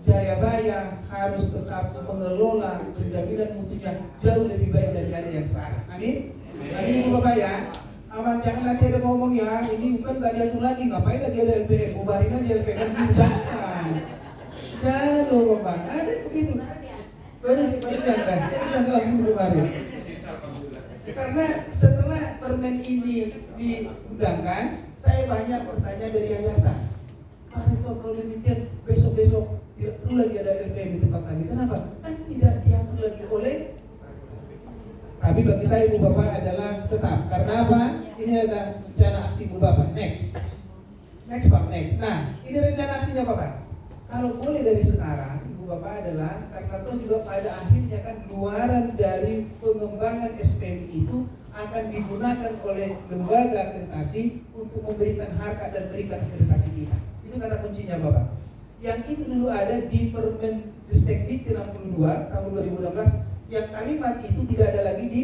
Jayabaya harus tetap mengelola penjaminan mutunya jauh lebih baik dari ada yang sekarang. Amin. Amin Ibu Bapak ya. Aman, jangan nanti ada ngomong ya, ini bukan gak diatur lagi, ngapain lagi ada LPM, bubarin aja LPM, jangan loh Bapak, ada begitu. Baru jangan langsung bubarin. Karena setelah permen ini diundangkan, saya banyak bertanya dari yayasan. Pak Rektor kalau demikian besok-besok tidak perlu lagi ada LPM di tempat kami. Kenapa? Kan tidak diatur lagi oleh. Tapi bagi saya Ibu Bapak adalah tetap. Karena apa? Ini adalah rencana aksi Ibu Bapak. Next Pak, next. Nah, ini rencana aksinya Bapak. Kalau boleh dari sekarang Ibu Bapak adalah karena toh juga pada akhirnya kan luaran dari pengembangan SPMI itu akan digunakan oleh lembaga akreditasi untuk memberikan harkat dan peringkat akreditasi kita. Itu kata kuncinya Bapak. Yang itu dulu ada di Permen Ristekdik 62 tahun 2016. Yang kalimat itu tidak ada lagi di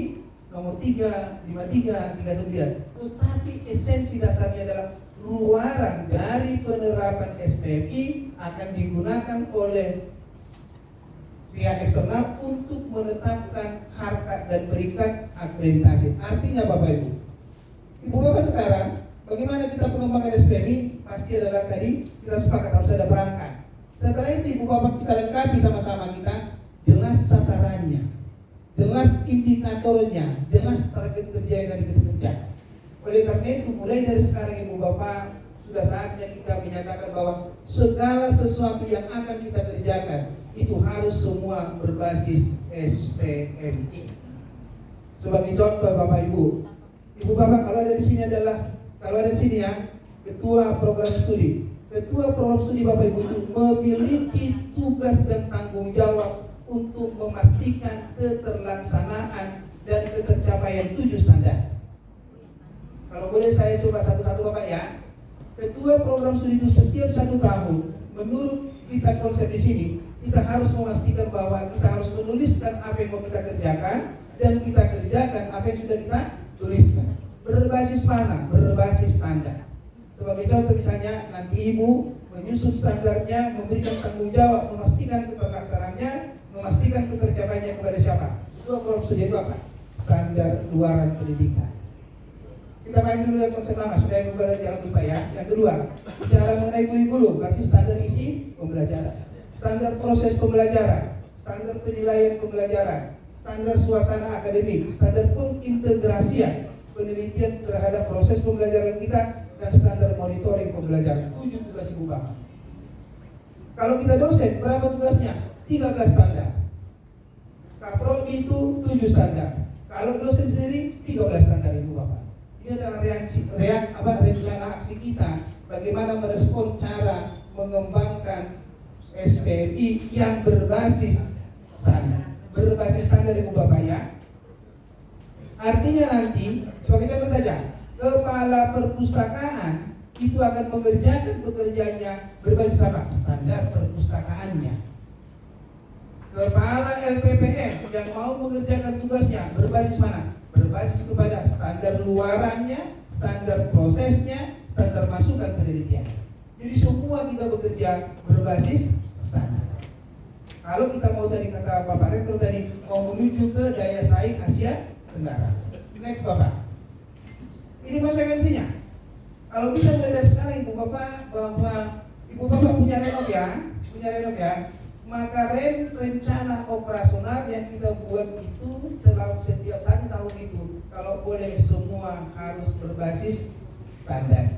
nomor 3, 53, 39. Tetapi esensi dasarnya adalah luaran dari penerapan SPMI akan digunakan oleh pihak eksternal untuk menetapkan harkat dan peringkat akreditasi. Artinya Bapak Ibu, Ibu Bapak sekarang bagaimana kita pengembangan SPMI pasti adalah tadi kita sepakat harus ada perangkat. Setelah itu Ibu Bapak kita lengkapi sama-sama kita jelas sasarannya, jelas indikatornya, jelas target kerja yang akan kita kejar. Oleh karena itu mulai dari sekarang Ibu Bapak sudah saatnya kita menyatakan bahwa segala sesuatu yang akan kita kerjakan itu harus semua berbasis SPMI. Sebagai contoh Bapak Ibu, Ibu Bapak kalau ada di sini ya ketua program studi. Ketua program studi Bapak Ibu itu memiliki tugas dan tanggung jawab untuk memastikan keterlaksanaan dan ketercapaian 7 standar. Kalau boleh saya coba satu-satu Bapak ya. Ketua program studi itu setiap 1 tahun menurut kita konsep di sini kita harus memastikan bahwa kita harus menuliskan apa yang mau kita kerjakan dan kita kerjakan apa yang sudah kita tuliskan. Berbasis mana? Berbasis standar. Sebagai contoh misalnya nanti Ibu menyusun standarnya, memberikan tanggung jawab, memastikan keterlaksanaannya, memastikan ketercapaiannya kepada siapa? Ketua program studi itu apa? Standar luaran pendidikan. Kita main dulu yang konsep lama supaya membaca jangan lupa ya. Yang kedua, bicara mengenai kurikulum, berarti standar isi pembelajaran, standar proses pembelajaran, standar penilaian pembelajaran, standar suasana akademik, standar pengintegrasian penelitian terhadap proses pembelajaran kita, dan standar monitoring pembelajaran. 7 tugas Ibu Bapak. Kalau kita dosen, berapa tugasnya? 13 standar. Kaprodi itu 7 standar. Kalau dosen sendiri 13 standar Ibu Bapak. Ini adalah rencana aksi kita bagaimana merespon cara mengembangkan SPMI yang berbasis standar. berbasis standar Ibu Bapak ya. Artinya nanti, sebagai contoh saja, kepala perpustakaan itu akan mengerjakan pekerjaannya berbasis apa? Standar perpustakaannya. Kepala LPPM yang mau mengerjakan tugasnya berbasis mana? Berbasis kepada standar luarannya, standar prosesnya, standar masukan penelitian. Jadi semua kita bekerja berbasis standar. Kalau kita mau tadi kata Bapak Rektor tadi mau menuju ke daya saing Asia Tenggara. Next Bapak. Ini konsekuensinya. Kalau bisa mulai dari sekarang Ibu Bapak bahwa Ibu Bapak punya renov ya, maka rencana operasional yang kita buat itu selama setiap 1 tahun itu kalau boleh semua harus berbasis standar.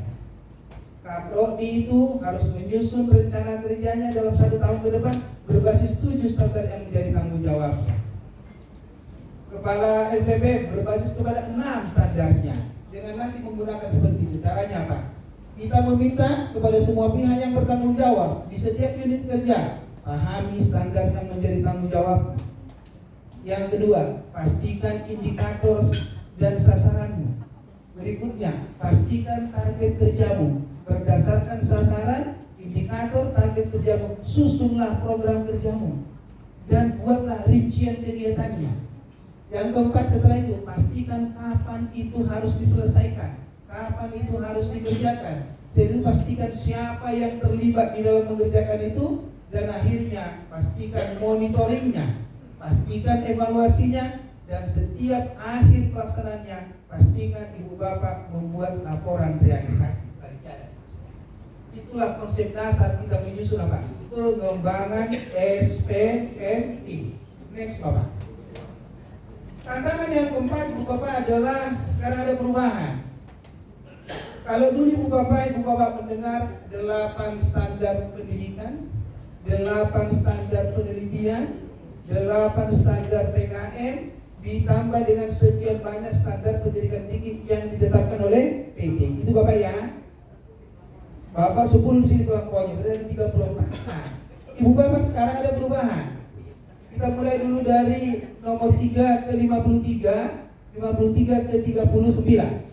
Kaprodi itu harus menyusun rencana kerjanya dalam 1 tahun ke depan berbasis 7 standar yang menjadi tanggung jawabnya. Kepala LPP berbasis kepada 6 standarnya. Dengan nanti menggunakan seperti itu. Caranya apa? Kita meminta kepada semua pihak yang bertanggung jawab di setiap unit kerja, pahami standar yang menjadi tanggung jawab. Yang kedua, pastikan indikator dan sasaranmu. Berikutnya, pastikan target kerjamu. Berdasarkan sasaran, indikator, target kerjamu, susunlah program kerjamu dan buatlah rincian kegiatannya. Yang keempat, setelah itu pastikan kapan itu harus diselesaikan, kapan itu harus dikerjakan. Jadi pastikan siapa yang terlibat di dalam mengerjakan itu, dan akhirnya pastikan monitoringnya, pastikan evaluasinya, dan setiap akhir pelaksanaannya pastikan Ibu Bapak membuat laporan realisasi. Itulah konsep dasar kita menyusun apa? Pengembangan SPMI. Next Bapak. Tantangan yang keempat Ibu Bapak adalah sekarang ada perubahan. Kalau dulu Ibu Bapak mendengar 8 standar pendidikan, 8 standar penelitian, 8 standar PKM, ditambah dengan sekian banyak standar pendidikan tinggi yang ditetapkan oleh PT. Itu Bapak ya. Bapak 10 di sini pokoknya, berarti 34. Nah, Ibu Bapak sekarang ada perubahan. Kita mulai dulu dari nomor 3 ke 53, 53 ke 39.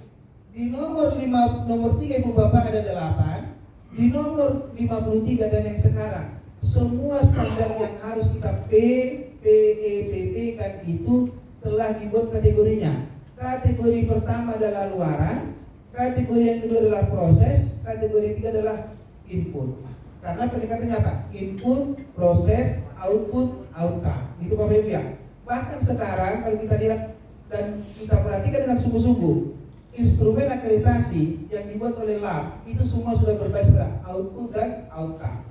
Di nomor 3 Ibu Bapak ada 8. Di nomor 53 dan yang sekarang, semua standar yang harus kita PEPP kan itu telah dibuat kategorinya. Kategori pertama adalah luaran, kategori yang kedua adalah proses, kategori ketiga adalah input. Karena pendekatannya apa? Input, proses, output, outcome. Itu Bapak Ibu ya. Bahkan sekarang kalau kita lihat dan kita perhatikan dengan sungguh-sungguh, instrumen akreditasi yang dibuat oleh lab itu semua sudah berbasis pada output dan outcome.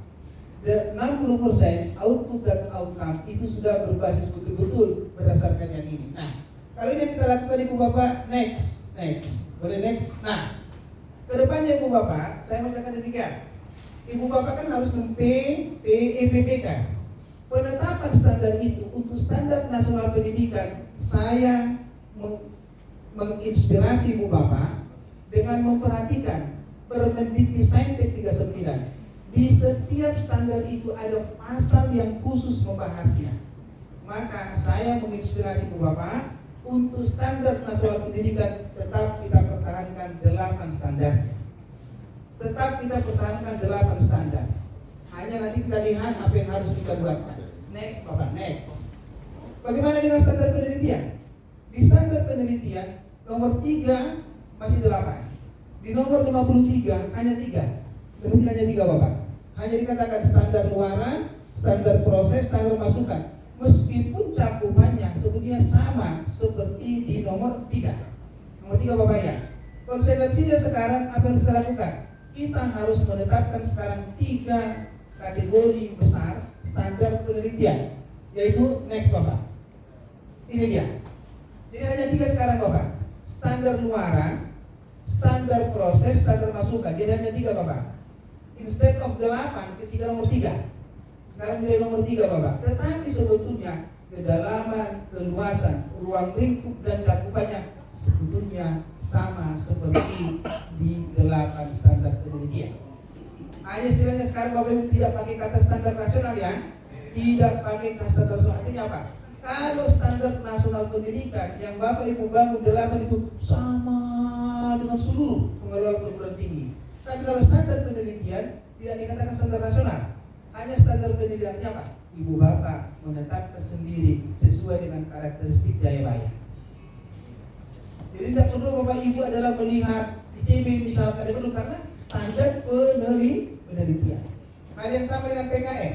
Dan 60% output dan outcome itu sudah berbasis betul-betul berdasarkan yang ini. Nah, kalau ini yang kita lakukan Ibu Bapak, next. Boleh next? Nah, kedepannya Ibu Bapak, saya mencatat demikian. Ibu Bapak kan harus PEPP kan. Penetapan standar itu untuk standar nasional pendidikan, saya menginspirasi Ibu Bapak dengan memperhatikan Permendikbudristek 39. Di setiap standar itu ada pasal yang khusus membahasnya. Maka saya menginspirasi Ibu Bapak untuk standar nasional pendidikan tetap kita pertahankan 8 standarnya. Tetap kita pertahankan 8 standar. Hanya nanti kita lihat apa yang harus kita buatkan. Next Bapak, next. Bagaimana dengan standar penelitian? Di standar penelitian nomor 3 masih 8. Di nomor 53 hanya 3. Berarti hanya 3 Bapak. Hanya dikatakan standar luaran, standar proses, standar masukan. Meskipun cakupannya sebetulnya sama seperti di nomor 3. Nomor 3 Bapak ya. Konsekuensinya sekarang apa yang kita lakukan? Kita harus menetapkan sekarang 3 kategori besar standar penelitian, yaitu next Bapak. Ini dia. Jadi hanya 3 sekarang Bapak. Standar luaran, standar proses, standar masukan. Jadi hanya 3 Bapak. Instead of 8, ketiga nomor 3. Sekarang dia nomor 3 Bapak. Tetapi sebetulnya kedalaman, keluasan, ruang lingkup dan cakupannya sebetulnya sama seperti di 8 standar penelitian. Hanya istilahnya sekarang Bapak Ibu tidak pakai kata standar nasional ya. Tidak pakai kata standar nasional. Artinya apa? Kalau standar nasional pendidikan yang Bapak Ibu bangun 8 itu sama dengan seluruh pengelola perguruan tinggi. Tapi kalau standar penelitian tidak dikatakan standar nasional, hanya standar penelitiannya apa? Ibu Bapak menetapkan sendiri sesuai dengan karakteristik Jayabaya. Jadi tidak perlu Bapak Ibu adalah melihat ITB misalkan itu karena standar penelitian. Hal yang sama dengan PKM.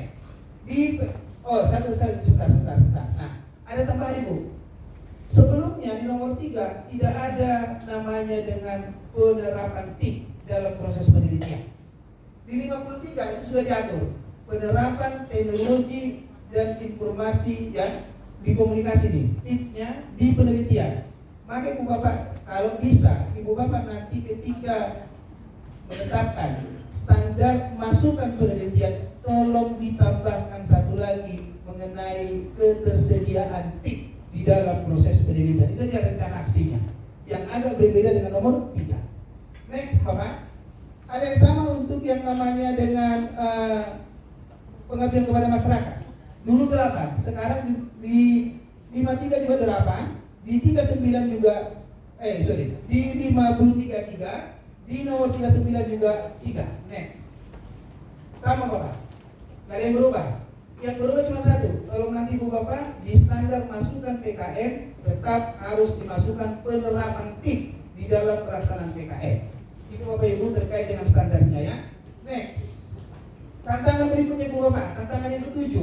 Sebentar. Nah, ada tambahan Ibu. Sebelumnya di nomor 3 tidak ada namanya dengan penerapan TIK dalam proses penelitian. Di 53 itu sudah diatur penerapan teknologi dan informasi yang dikomunikasi nih, TIK-nya di penelitian. Maka Ibu Bapak kalau bisa Ibu Bapak nanti ketika menetapkan standar masukan penelitian, tolong ditambahkan satu lagi mengenai ketersediaan TIK di dalam proses penelitian. Itu adalah rencana aksinya yang agak berbeda dengan nomor 3. Next Bapak, ada yang sama untuk yang namanya dengan pengabdian kepada masyarakat. Dulu 8, sekarang di 53 juga 8, di 39 juga di 53 3, di nomor 39 juga 3. Next. Sama Bapak. Nggak ada yang berubah. Yang berubah cuma satu. Kalau nanti Ibu Bapak di standar masukan PKM tetap harus dimasukkan penerapan TIK di dalam pelaksanaan PKM. Itu Bapak Ibu terkait dengan standarnya ya. Next. Tantangan berikutnya Ibu Bapak, tantangan yang ke-7.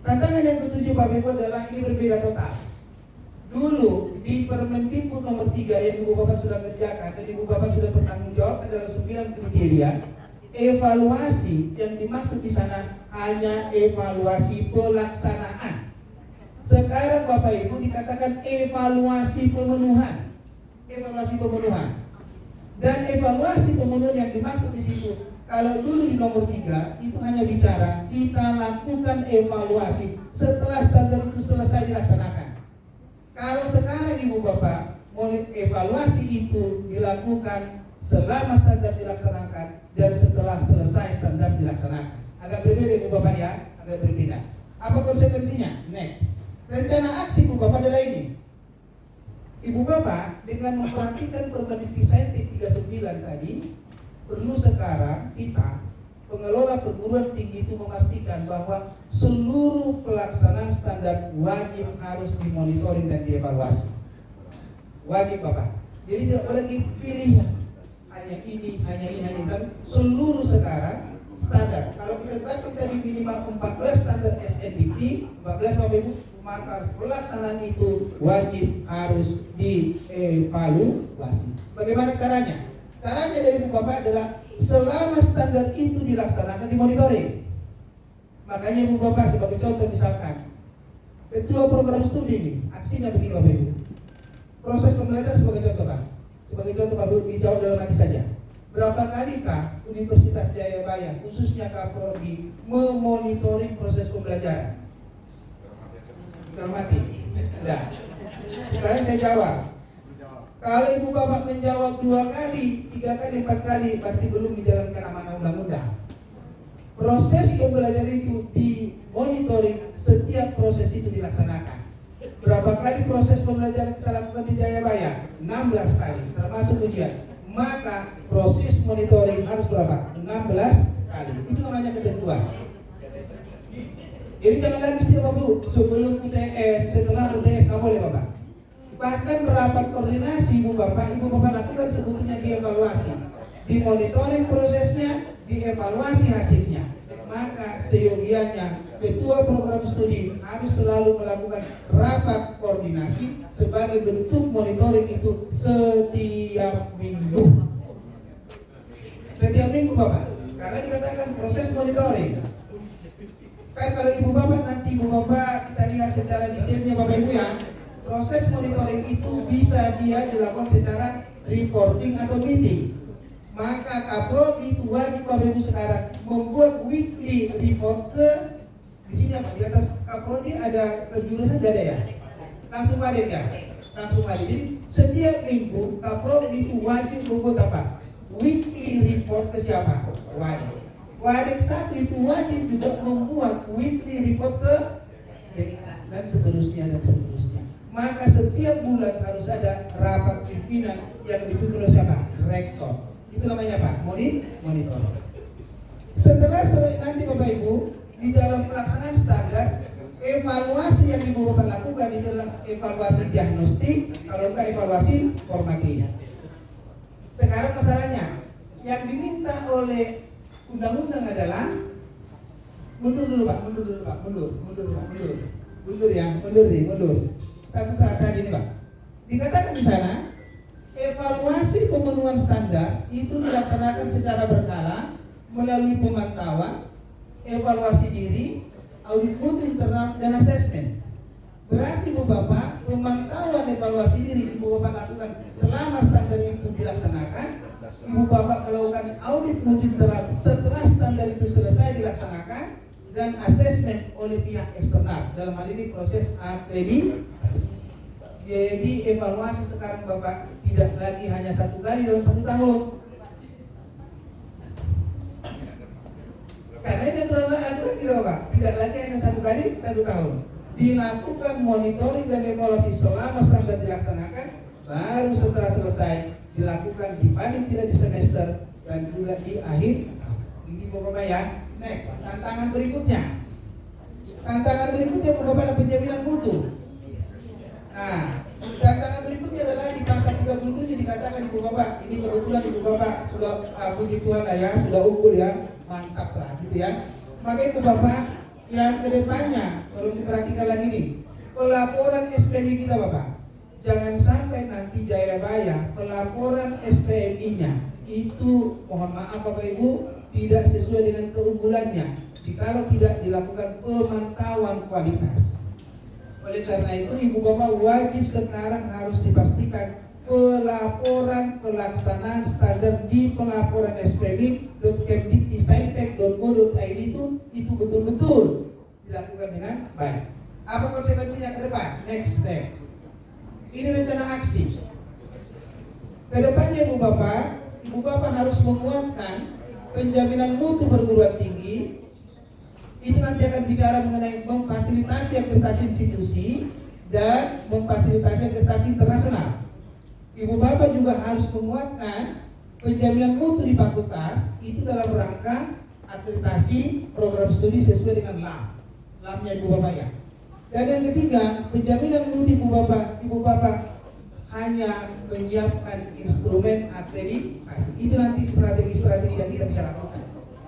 Tantangan yang ke-7 Bapak Ibu adalah ini berbeda total. Dulu di Permendikbud nomor 3 yang Ibu Bapak sudah kerjakan dan Ibu Bapak sudah bertanggung jawab adalah 9 kriteria. Evaluasi yang dimaksud di sana hanya evaluasi pelaksanaan. Sekarang Bapak Ibu dikatakan evaluasi pemenuhan. Evaluasi pemenuhan. Dan evaluasi pemenuhan yang dimaksud di situ, kalau dulu di nomor 3 itu hanya bicara kita lakukan evaluasi setelah standar itu selesai dilaksanakan. Kalau sekarang Ibu Bapak mau evaluasi itu dilakukan selama standar dilaksanakan dan setelah selesai standar dilaksanakan. Agak berbeda Ibu Bapak ya, agak berbeda. Apa konsekuensinya? Next. Rencana aksi Ibu Bapak adalah ini. Ibu Bapak dengan memperhatikan Permendikbud 39 tadi, perlu sekarang kita pengelola perguruan tinggi itu memastikan bahwa seluruh pelaksanaan standar wajib harus dimonitoring dan dievaluasi. Wajib Bapak. Jadi tidak boleh pilihan. Hanya ini, dan seluruh sekarang standar. Kalau kita tetapkan tadi minimal 14 standar SNDT, 14 Bapak Ibu, maka pelaksanaan itu wajib harus dievaluasi. Bagaimana caranya? Caranya dari Ibu Bapak adalah selama standar itu dilaksanakan dimonitoring. Makanya Ibu Bapak sebagai contoh misalkan ketua program studi ini, aksinya begini Bapak Ibu. Proses pembelajaran sebagai contoh Pak. Sebagai contoh Pak Bu, dijawab dalam hati saja. Berapa kalikah Universitas Jayabaya, khususnya Kaprodi, memonitoring proses pembelajaran? Dalam hati? Nah, sekarang saya jawab. Kalau Ibu Bapak menjawab 2 kali, 3 kali, 4 kali, berarti belum menjalankan amanah undang-undang. Proses pembelajaran itu dimonitoring, setiap proses itu dilaksanakan. Berapa kali proses pembelajaran kita lakukan di Jayabaya? 16 kali, termasuk ujian. Maka proses monitoring harus berapa? 16 kali. Itu namanya ketentuan. Jadi jangan lagi istilah Bu, sebelum UTS, setelah UTS nggak boleh Bapak. Bahkan rapat koordinasi Ibu Bapak lakukan sebetulnya dievaluasi, dimonitoring prosesnya, dievaluasi hasilnya. Maka seyogianya ketua program studi harus selalu melakukan rapat koordinasi sebagai bentuk monitoring itu setiap minggu. Setiap minggu Bapak, karena dikatakan proses monitoring. Kan kalau Ibu Bapak nanti Ibu Bapak kita lihat secara detailnya Bapak Ibu ya, proses monitoring itu bisa dia dilakukan secara reporting atau meeting. Maka Kaprodi itu wajib Bapak Ibu sekarang membuat weekly report ke di sini apa? Di atas Kaprodi ada jurusan ada ya? Langsung ada ya? Langsung ada. Jadi setiap minggu Kaprodi itu wajib membuat apa? Weekly report ke siapa? Wadik. Wadik 1 itu wajib juga membuat weekly report ke dan seterusnya dan seterusnya. Maka setiap bulan harus ada rapat pimpinan yang dipimpin oleh siapa? Rektor. Itu namanya apa? Monitor. Setelah nanti Bapak Ibu di dalam pelaksanaan standar, evaluasi yang Ibu Bapak lakukan itu adalah evaluasi diagnostik, kalau enggak evaluasi formatif. Sekarang masalahnya yang diminta oleh undang-undang adalah mundur dulu Pak. Satu saat ini Pak. Dikatakan di sana evaluasi pemenuhan standar itu dilaksanakan secara berkala melalui pemantauan, evaluasi diri, audit mutu internal dan asesmen. Berarti Ibu Bapak, pemantauan evaluasi diri Ibu Bapak lakukan selama standar itu dilaksanakan. Ibu Bapak melakukan audit mutu internal setelah standar itu selesai dilaksanakan, dan asesmen oleh pihak eksternal. Dalam hal ini proses akreditasi. Jadi evaluasi sekarang Bapak tidak lagi hanya 1 kali dalam 1 tahun. Karena itu aturan kita Bapak, tidak lagi hanya 1 kali 1 tahun. Dilakukan monitoring dan evaluasi selama standar dilaksanakan, baru setelah selesai dilakukan di paling tidak di semester dan juga di akhir. Ini Bapak ya. Next, tantangan berikutnya. Tantangan berikutnya Bapak ada penjaminan mutu. Nah, tantangan berikutnya adalah di pasal 37 dikatakan Ibu Bapak, ini kebetulan Ibu Bapak sudah puji Tuhan lah ya, sudah unggul ya, mantap lah gitu ya. Maka Ibu Bapak yang kedepannya harus diperhatikan lagi nih, pelaporan SPMI kita Bapak, jangan sampai nanti Jayabaya pelaporan SPMI-nya itu mohon maaf Bapak Ibu tidak sesuai dengan keunggulannya jikalau tidak dilakukan pemantauan kualitas. Oleh karena itu Ibu Bapak wajib sekarang harus dipastikan pelaporan pelaksanaan standar di pelaporan spmi.kemdikti.saintek.go.id itu betul-betul dilakukan dengan baik. Apa konsekuensinya ke depan? Next. Ini rencana aksi. Kedepannya Ibu Bapak harus menguatkan penjaminan mutu perguruan tinggi. Itu nanti akan bicara mengenai memfasilitasi akreditasi institusi dan memfasilitasi akreditasi internasional. Ibu Bapak juga harus menguatkan penjaminan mutu di fakultas itu dalam rangka akreditasi program studi sesuai dengan LAM-nya Ibu Bapak ya. Dan yang ketiga, penjaminan mutu Ibu Bapak hanya menyiapkan instrumen akreditasi. Itu nanti strategi-strategi yang kita bisa lakukan.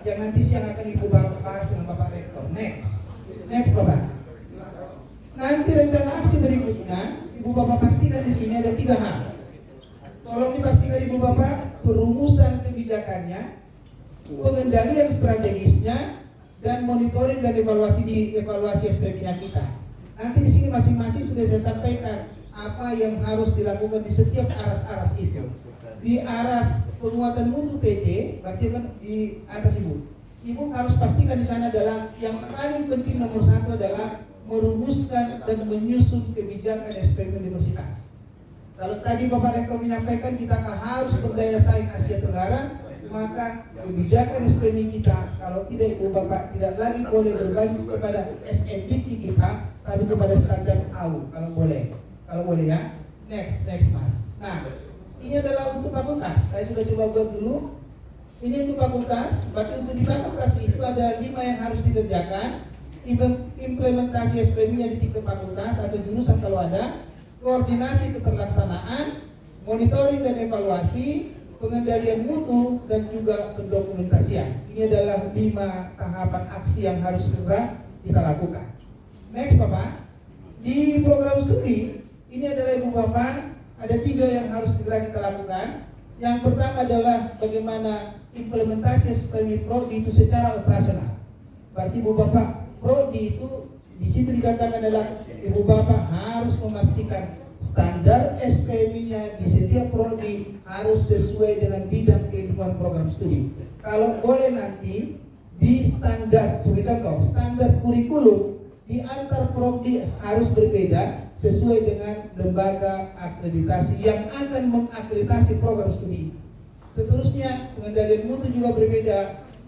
Yang nanti siang akan Ibu Bapak bahas dengan Bapak Rektor. Next Bapak. Nanti rencana aksi berikutnya Ibu Bapak pastikan di sini ada 3 hal. Tolong dipastikan Ibu Bapak perumusan kebijakannya, pengendalian strategisnya, dan monitoring dan evaluasi SPM-nya kita. Nanti di sini masing-masing sudah saya sampaikan apa yang harus dilakukan di setiap aras-aras itu. Di aras penguatan mutu PT, berarti kan di atas Ibu harus pastikan di sana adalah yang paling penting nomor 1 adalah merumuskan dan menyusun kebijakan SPM universitas. Kalau tadi Bapak Rektor menyampaikan kita harus berdaya saing Asia Tenggara, maka kebijakan SPM kita kalau tidak Ibu Bapak tidak lagi boleh berbasis kepada SNBT kita, tapi kepada standar AU kalau boleh ya. Next Mas. Nah, ini adalah untuk fakultas. Saya sudah coba buat dulu. Ini untuk fakultas. Berarti untuk di fakultas itu ada 5 yang harus dikerjakan. Implementasi SPM-nya di tingkat fakultas atau jurusan kalau ada, koordinasi keterlaksanaan, monitoring dan evaluasi, pengendalian mutu, dan juga pendokumentasian. Ini adalah 5 tahapan aksi yang harus segera kita lakukan. Next Bapak, di program studi ini adalah Ibu Bapak ada 3 yang harus segera kita lakukan. Yang pertama adalah bagaimana implementasi SPMI Prodi itu secara operasional. Berarti Ibu Bapak Prodi itu di situ dikatakan adalah Ibu Bapak harus memastikan standar SPMI-nya di setiap prodi harus sesuai dengan bidang keilmuan program studi. Kalau boleh nanti di standar, sebagai contoh, standar kurikulum di antar prodi harus berbeda sesuai dengan lembaga akreditasi yang akan mengakreditasi program studi. Seterusnya pengendalian mutu juga berbeda,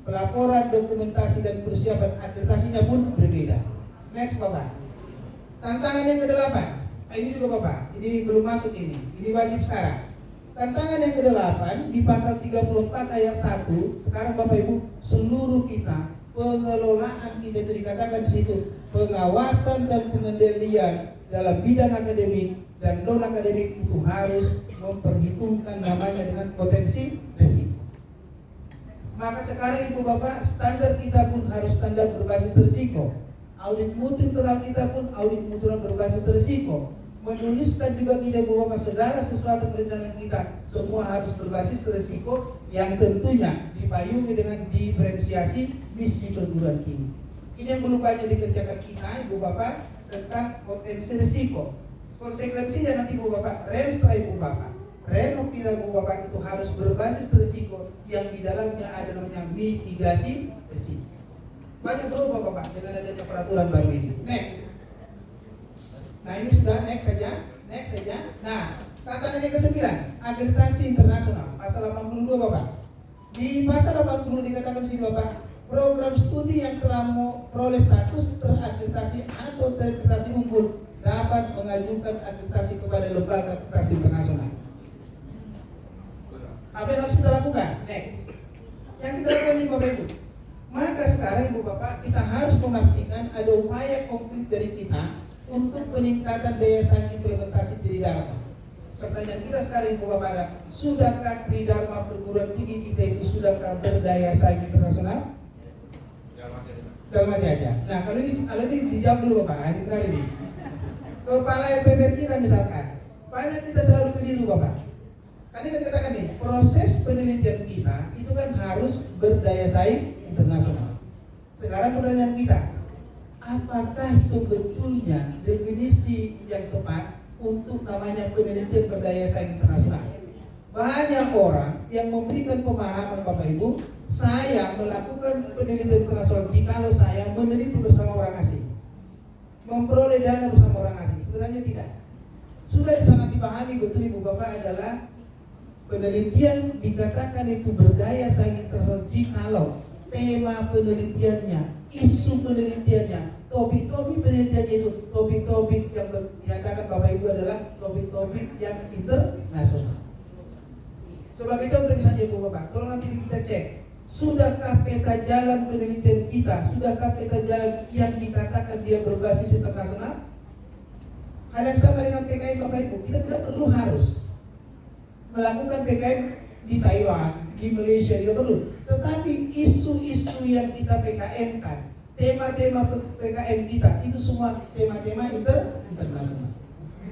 pelaporan, dokumentasi dan persiapan akreditasinya pun berbeda. Next Bapak. Tantangan yang ke-8. Ini juga Bapak, ini belum masuk ini wajib sekarang. Tantangan yang ke-8 di pasal 34 ayat 1. Sekarang Bapak Ibu, seluruh kita, pengelolaan kita itu dikatakan di situ, pengawasan dan pengendalian dalam bidang akademik dan non akademik itu harus memperhitungkan namanya dengan potensi resiko. Maka sekarang Ibu Bapak, standar kita pun harus standar berbasis risiko. Audit mutu internal kita pun audit mutu berbasis risiko. Menuliskan juga kita Ibu Bapak segala sesuatu perencanaan kita semua harus berbasis risiko yang tentunya dipayungi dengan diferensiasi misi perguruan tinggi. Ini yang belum banyak dikerjakan kita Ibu Bapak tentang potensi risiko. Konsekuensinya nanti Ibu Bapak, renstra Ibu Bapak, renopila Ibu Bapak itu harus berbasis risiko yang di dalamnya ada namanya mitigasi risiko. Banyak berubah Bapak dengan adanya peraturan baru ini. Next. Nah ini sudah next saja. Nah tantangan yang ke-9, akreditasi internasional, pasal 82 Bapak. Di pasal 80 dikatakan sih Bapak, program studi yang telah memperoleh status terakreditasi atau terakreditasi unggul dapat mengajukan akreditasi kepada lembaga akreditasi internasional. Apa yang harus kita lakukan? Next. Yang kita lakukan ini Bapak Ibu. Maka sekarang Ibu Bapak, kita harus memastikan ada upaya konkret dari kita untuk peningkatan daya saing implementasi Tridharma. Pertanyaan kita sekarang Ibu Bapak ada, sudahkah Tridharma perguruan tinggi kita itu sudahkah berdaya saing internasional? Dalam hati aja. Nah kalau ini dijawab dulu Bapak, ini benar ini. Kepala LPPR kita misalkan, banyak kita selalu keliru Bapak. Karena kita katakan nih, proses penelitian kita itu kan harus berdaya saing internasional. Sekarang pertanyaan kita, apakah sebetulnya definisi yang tepat untuk namanya penelitian berdaya saing internasional? Banyak orang yang memberikan pemahaman Bapak Ibu, saya melakukan penelitian internasional jikalau saya meneliti bersama orang asing, memperoleh dana bersama orang asing. Sebenarnya tidak. Sudah sangat dipahami betul Ibu Bapak adalah penelitian dikatakan itu berdaya saing internasional jikalau tema penelitiannya, isu penelitiannya, topik-topik penelitiannya itu topik-topik yang dinyatakan Bapak Ibu adalah topik-topik yang internasional. Sebagai contoh misalnya Ibu Bapak, kalau nanti kita cek, sudahkah peta jalan penelitian kita, sudahkah peta jalan yang dikatakan dia berbasis internasional? Hal yang sama dengan PKM Bapak Ibu, kita tidak perlu harus melakukan PKM di Taiwan, di Malaysia, tidak perlu. Tetapi isu-isu yang kita PKM-kan, tema-tema PKM kita, itu semua tema-tema internasional.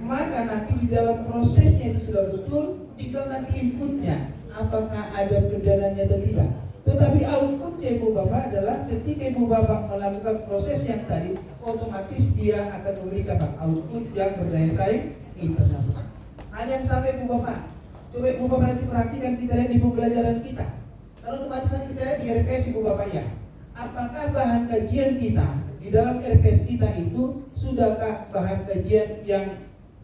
Maka nanti di dalam prosesnya itu sudah betul, tinggal nanti inputnya, apakah ada pendananya atau tidak. Tetapi outputnya Ibu Bapak adalah ketika Ibu Bapak melakukan proses yang tadi, otomatis dia akan memberikan output yang berdaya saing internasional. Hal yang sama Ibu Bapak, coba Ibu Bapak nanti perhatikan kita lihat di pembelajaran kita. Kalau otomatis nanti kita lihat di RPS Ibu Bapak ya, apakah bahan kajian kita di dalam RPS kita itu sudahkah bahan kajian yang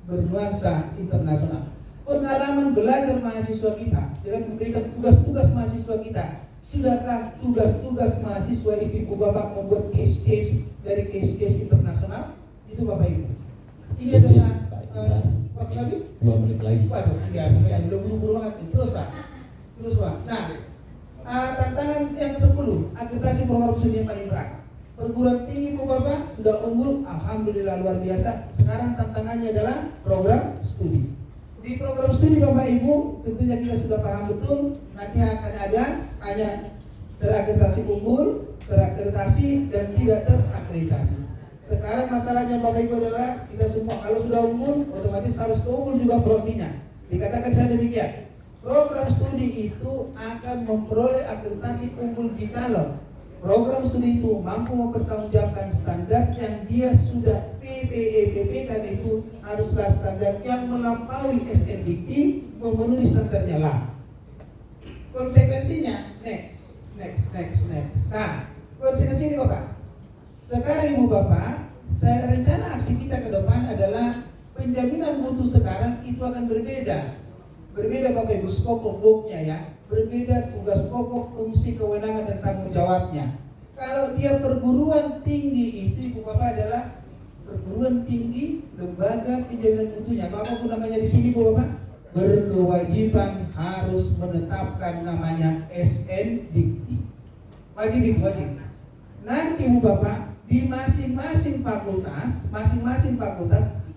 bernuansa internasional? Pengalaman belajar mahasiswa kita dengan memberikan tugas-tugas mahasiswa kita, sudahkah tugas-tugas mahasiswa itu Ibu Bapak membuat case-case dari case-case internasional? Itu Bapak Ibu. Ini adalah waktu habis? 2 menit lagi. Waduh, ya sebenarnya udah buru-buru banget. Terus Pak. Nah, tantangan yang ke-10, akreditasi program studi yang paling berat. Perguruan tinggi Ibu Bapak sudah unggul, alhamdulillah luar biasa. Sekarang tantangannya adalah program studi. Di program studi Bapak Ibu tentunya kita sudah paham betul, nanti akan ada hanya terakreditasi unggul, terakreditasi dan tidak terakreditasi. Sekarang masalahnya Bapak Ibu adalah kita semua kalau sudah unggul otomatis harus unggul juga prodinya. Dikatakan saya demikian, program studi itu akan memperoleh akreditasi unggul jikalau program studi itu mampu mempertanggungjawabkan standar yang dia sudah PPEPP kan itu haruslah standar yang melampaui SNDT memenuhi standarnya lah. Konsekuensinya next. Nah, konsekuensi ini Bapak. Sekarang Ibu Bapak, saya rencana aksi kita ke depan adalah penjaminan mutu sekarang itu akan berbeda. Berbeda Bapak Ibu skop worknya ya. Berbeda tugas pokok, fungsi, kewenangan dan tanggung jawabnya. Kalau dia perguruan tinggi itu Ibu Bapak adalah perguruan tinggi lembaga penjaminan mutunya, apapun namanya di sini Bapak, berkewajiban harus menetapkan namanya SN Dikti. Wajib itu, wajib. Nanti Bapak di masing-masing fakultas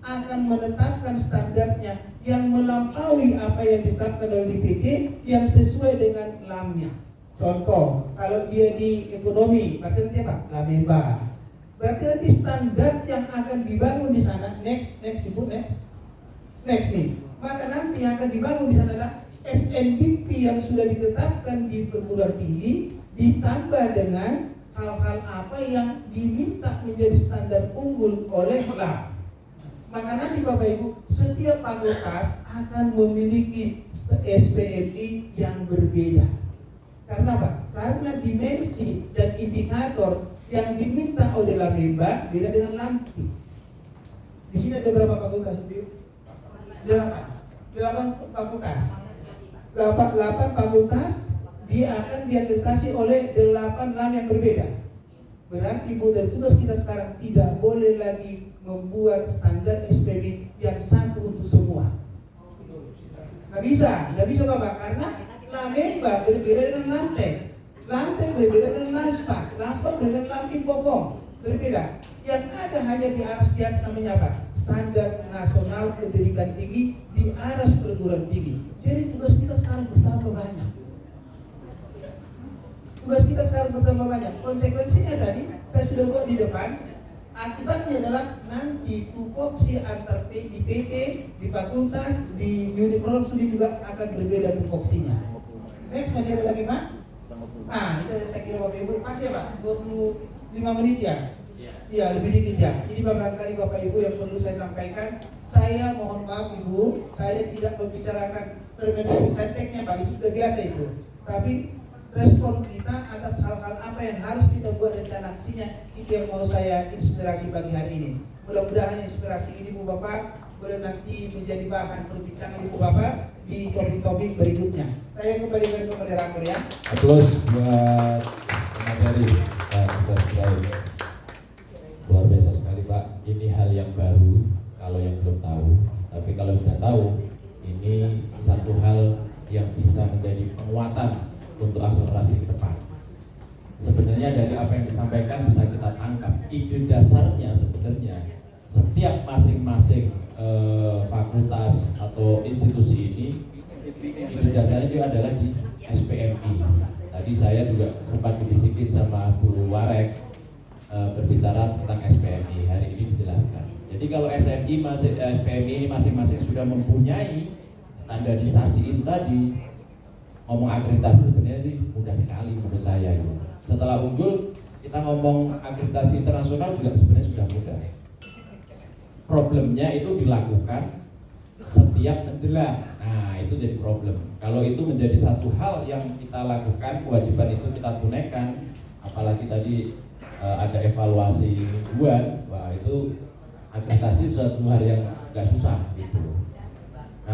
akan menetapkan standarnya yang melampaui apa yang ditetapkan oleh DPT yang sesuai dengan LAM-nya. Contoh, kalau dia di ekonomi, berarti nanti apa? Lamemba. Berarti nanti standar yang akan dibangun di sana, next nih. Maka nanti yang akan dibangun di sana adalah SNDT yang sudah ditetapkan di perguruan tinggi, ditambah dengan hal-hal apa yang diminta menjadi standar unggul oleh LAM. Maka nanti Bapak Ibu, setiap fakultas akan memiliki SPMI yang berbeda. Karena apa? Karena dimensi dan indikator yang diminta oleh Lamemba beda dengan LAMTI. Di sini ada berapa fakultas? 8 fakultas. 8 fakultas dia akan diakreditasi oleh 8 LAM yang berbeda. Berarti Bu, dan tugas kita sekarang tidak boleh lagi membuat standar SPMI yang satu untuk semua. Nggak bisa Bapak, karena Lamemba berbeda dengan Lantek berbeda dengan Lanspak berbeda dengan Lampimpokong, berbeda. Yang ada hanya di aras namanya apa? Standar nasional pendidikan tinggi di aras perguruan tinggi. Jadi tugas kita sekarang bertambah banyak. Konsekuensinya tadi saya sudah buat di depan. Akibatnya adalah nanti tupoksi antar di PT, di fakultas, di unit program studi juga akan berbeda tupoksinya. Next, masih ada lagi Pak? Itu ada saya kira Bapak Ibu. Masih ya Pak? 25 menit ya? Iya, lebih dikit ya. Jadi barangkali Bapak Ibu yang perlu saya sampaikan, saya mohon maaf Ibu, saya tidak membicarakan Permendagri Sainteknya Pak, itu sudah biasa itu. Tapi respon kita atas hal-hal apa yang harus kita buat rencana aksinya, itu yang mau saya inspirasi pagi hari ini. Mudah-mudahan inspirasi ini Bu Bapak boleh nanti menjadi bahan perbincangan Ibu Bapak di topik-topik berikutnya. Saya kembalikan ke moderator ya. Aplaus buat materi Pak Ustaz Ibrahim. Luar biasa sekali Pak. Ini hal yang baru kalau yang belum tahu. Tapi kalau sudah tahu, ini satu hal yang bisa menjadi penguatan untuk akselerasi ke depan. Sebenarnya dari apa yang disampaikan bisa kita tangkap ide dasarnya. Sebenarnya setiap masing-masing fakultas atau institusi ini ide dasarnya juga adalah di SPMI. Tadi saya juga sempat dibisikin sama Bu Warek berbicara tentang SPMI. Hari ini dijelaskan. Jadi kalau SPMI ini masing-masing sudah mempunyai standarisasi itu tadi, ngomong akreditasi sebenarnya sih mudah sekali menurut saya. Setelah unggul, kita ngomong akreditasi internasional juga sebenarnya sudah mudah. Problemnya itu dilakukan setiap menjelang. Nah, itu jadi problem. Kalau itu menjadi satu hal yang kita lakukan, kewajiban itu kita tunaikan, apalagi tadi ada evaluasi mingguan, wah itu akreditasi suatu hal yang nggak susah gitu.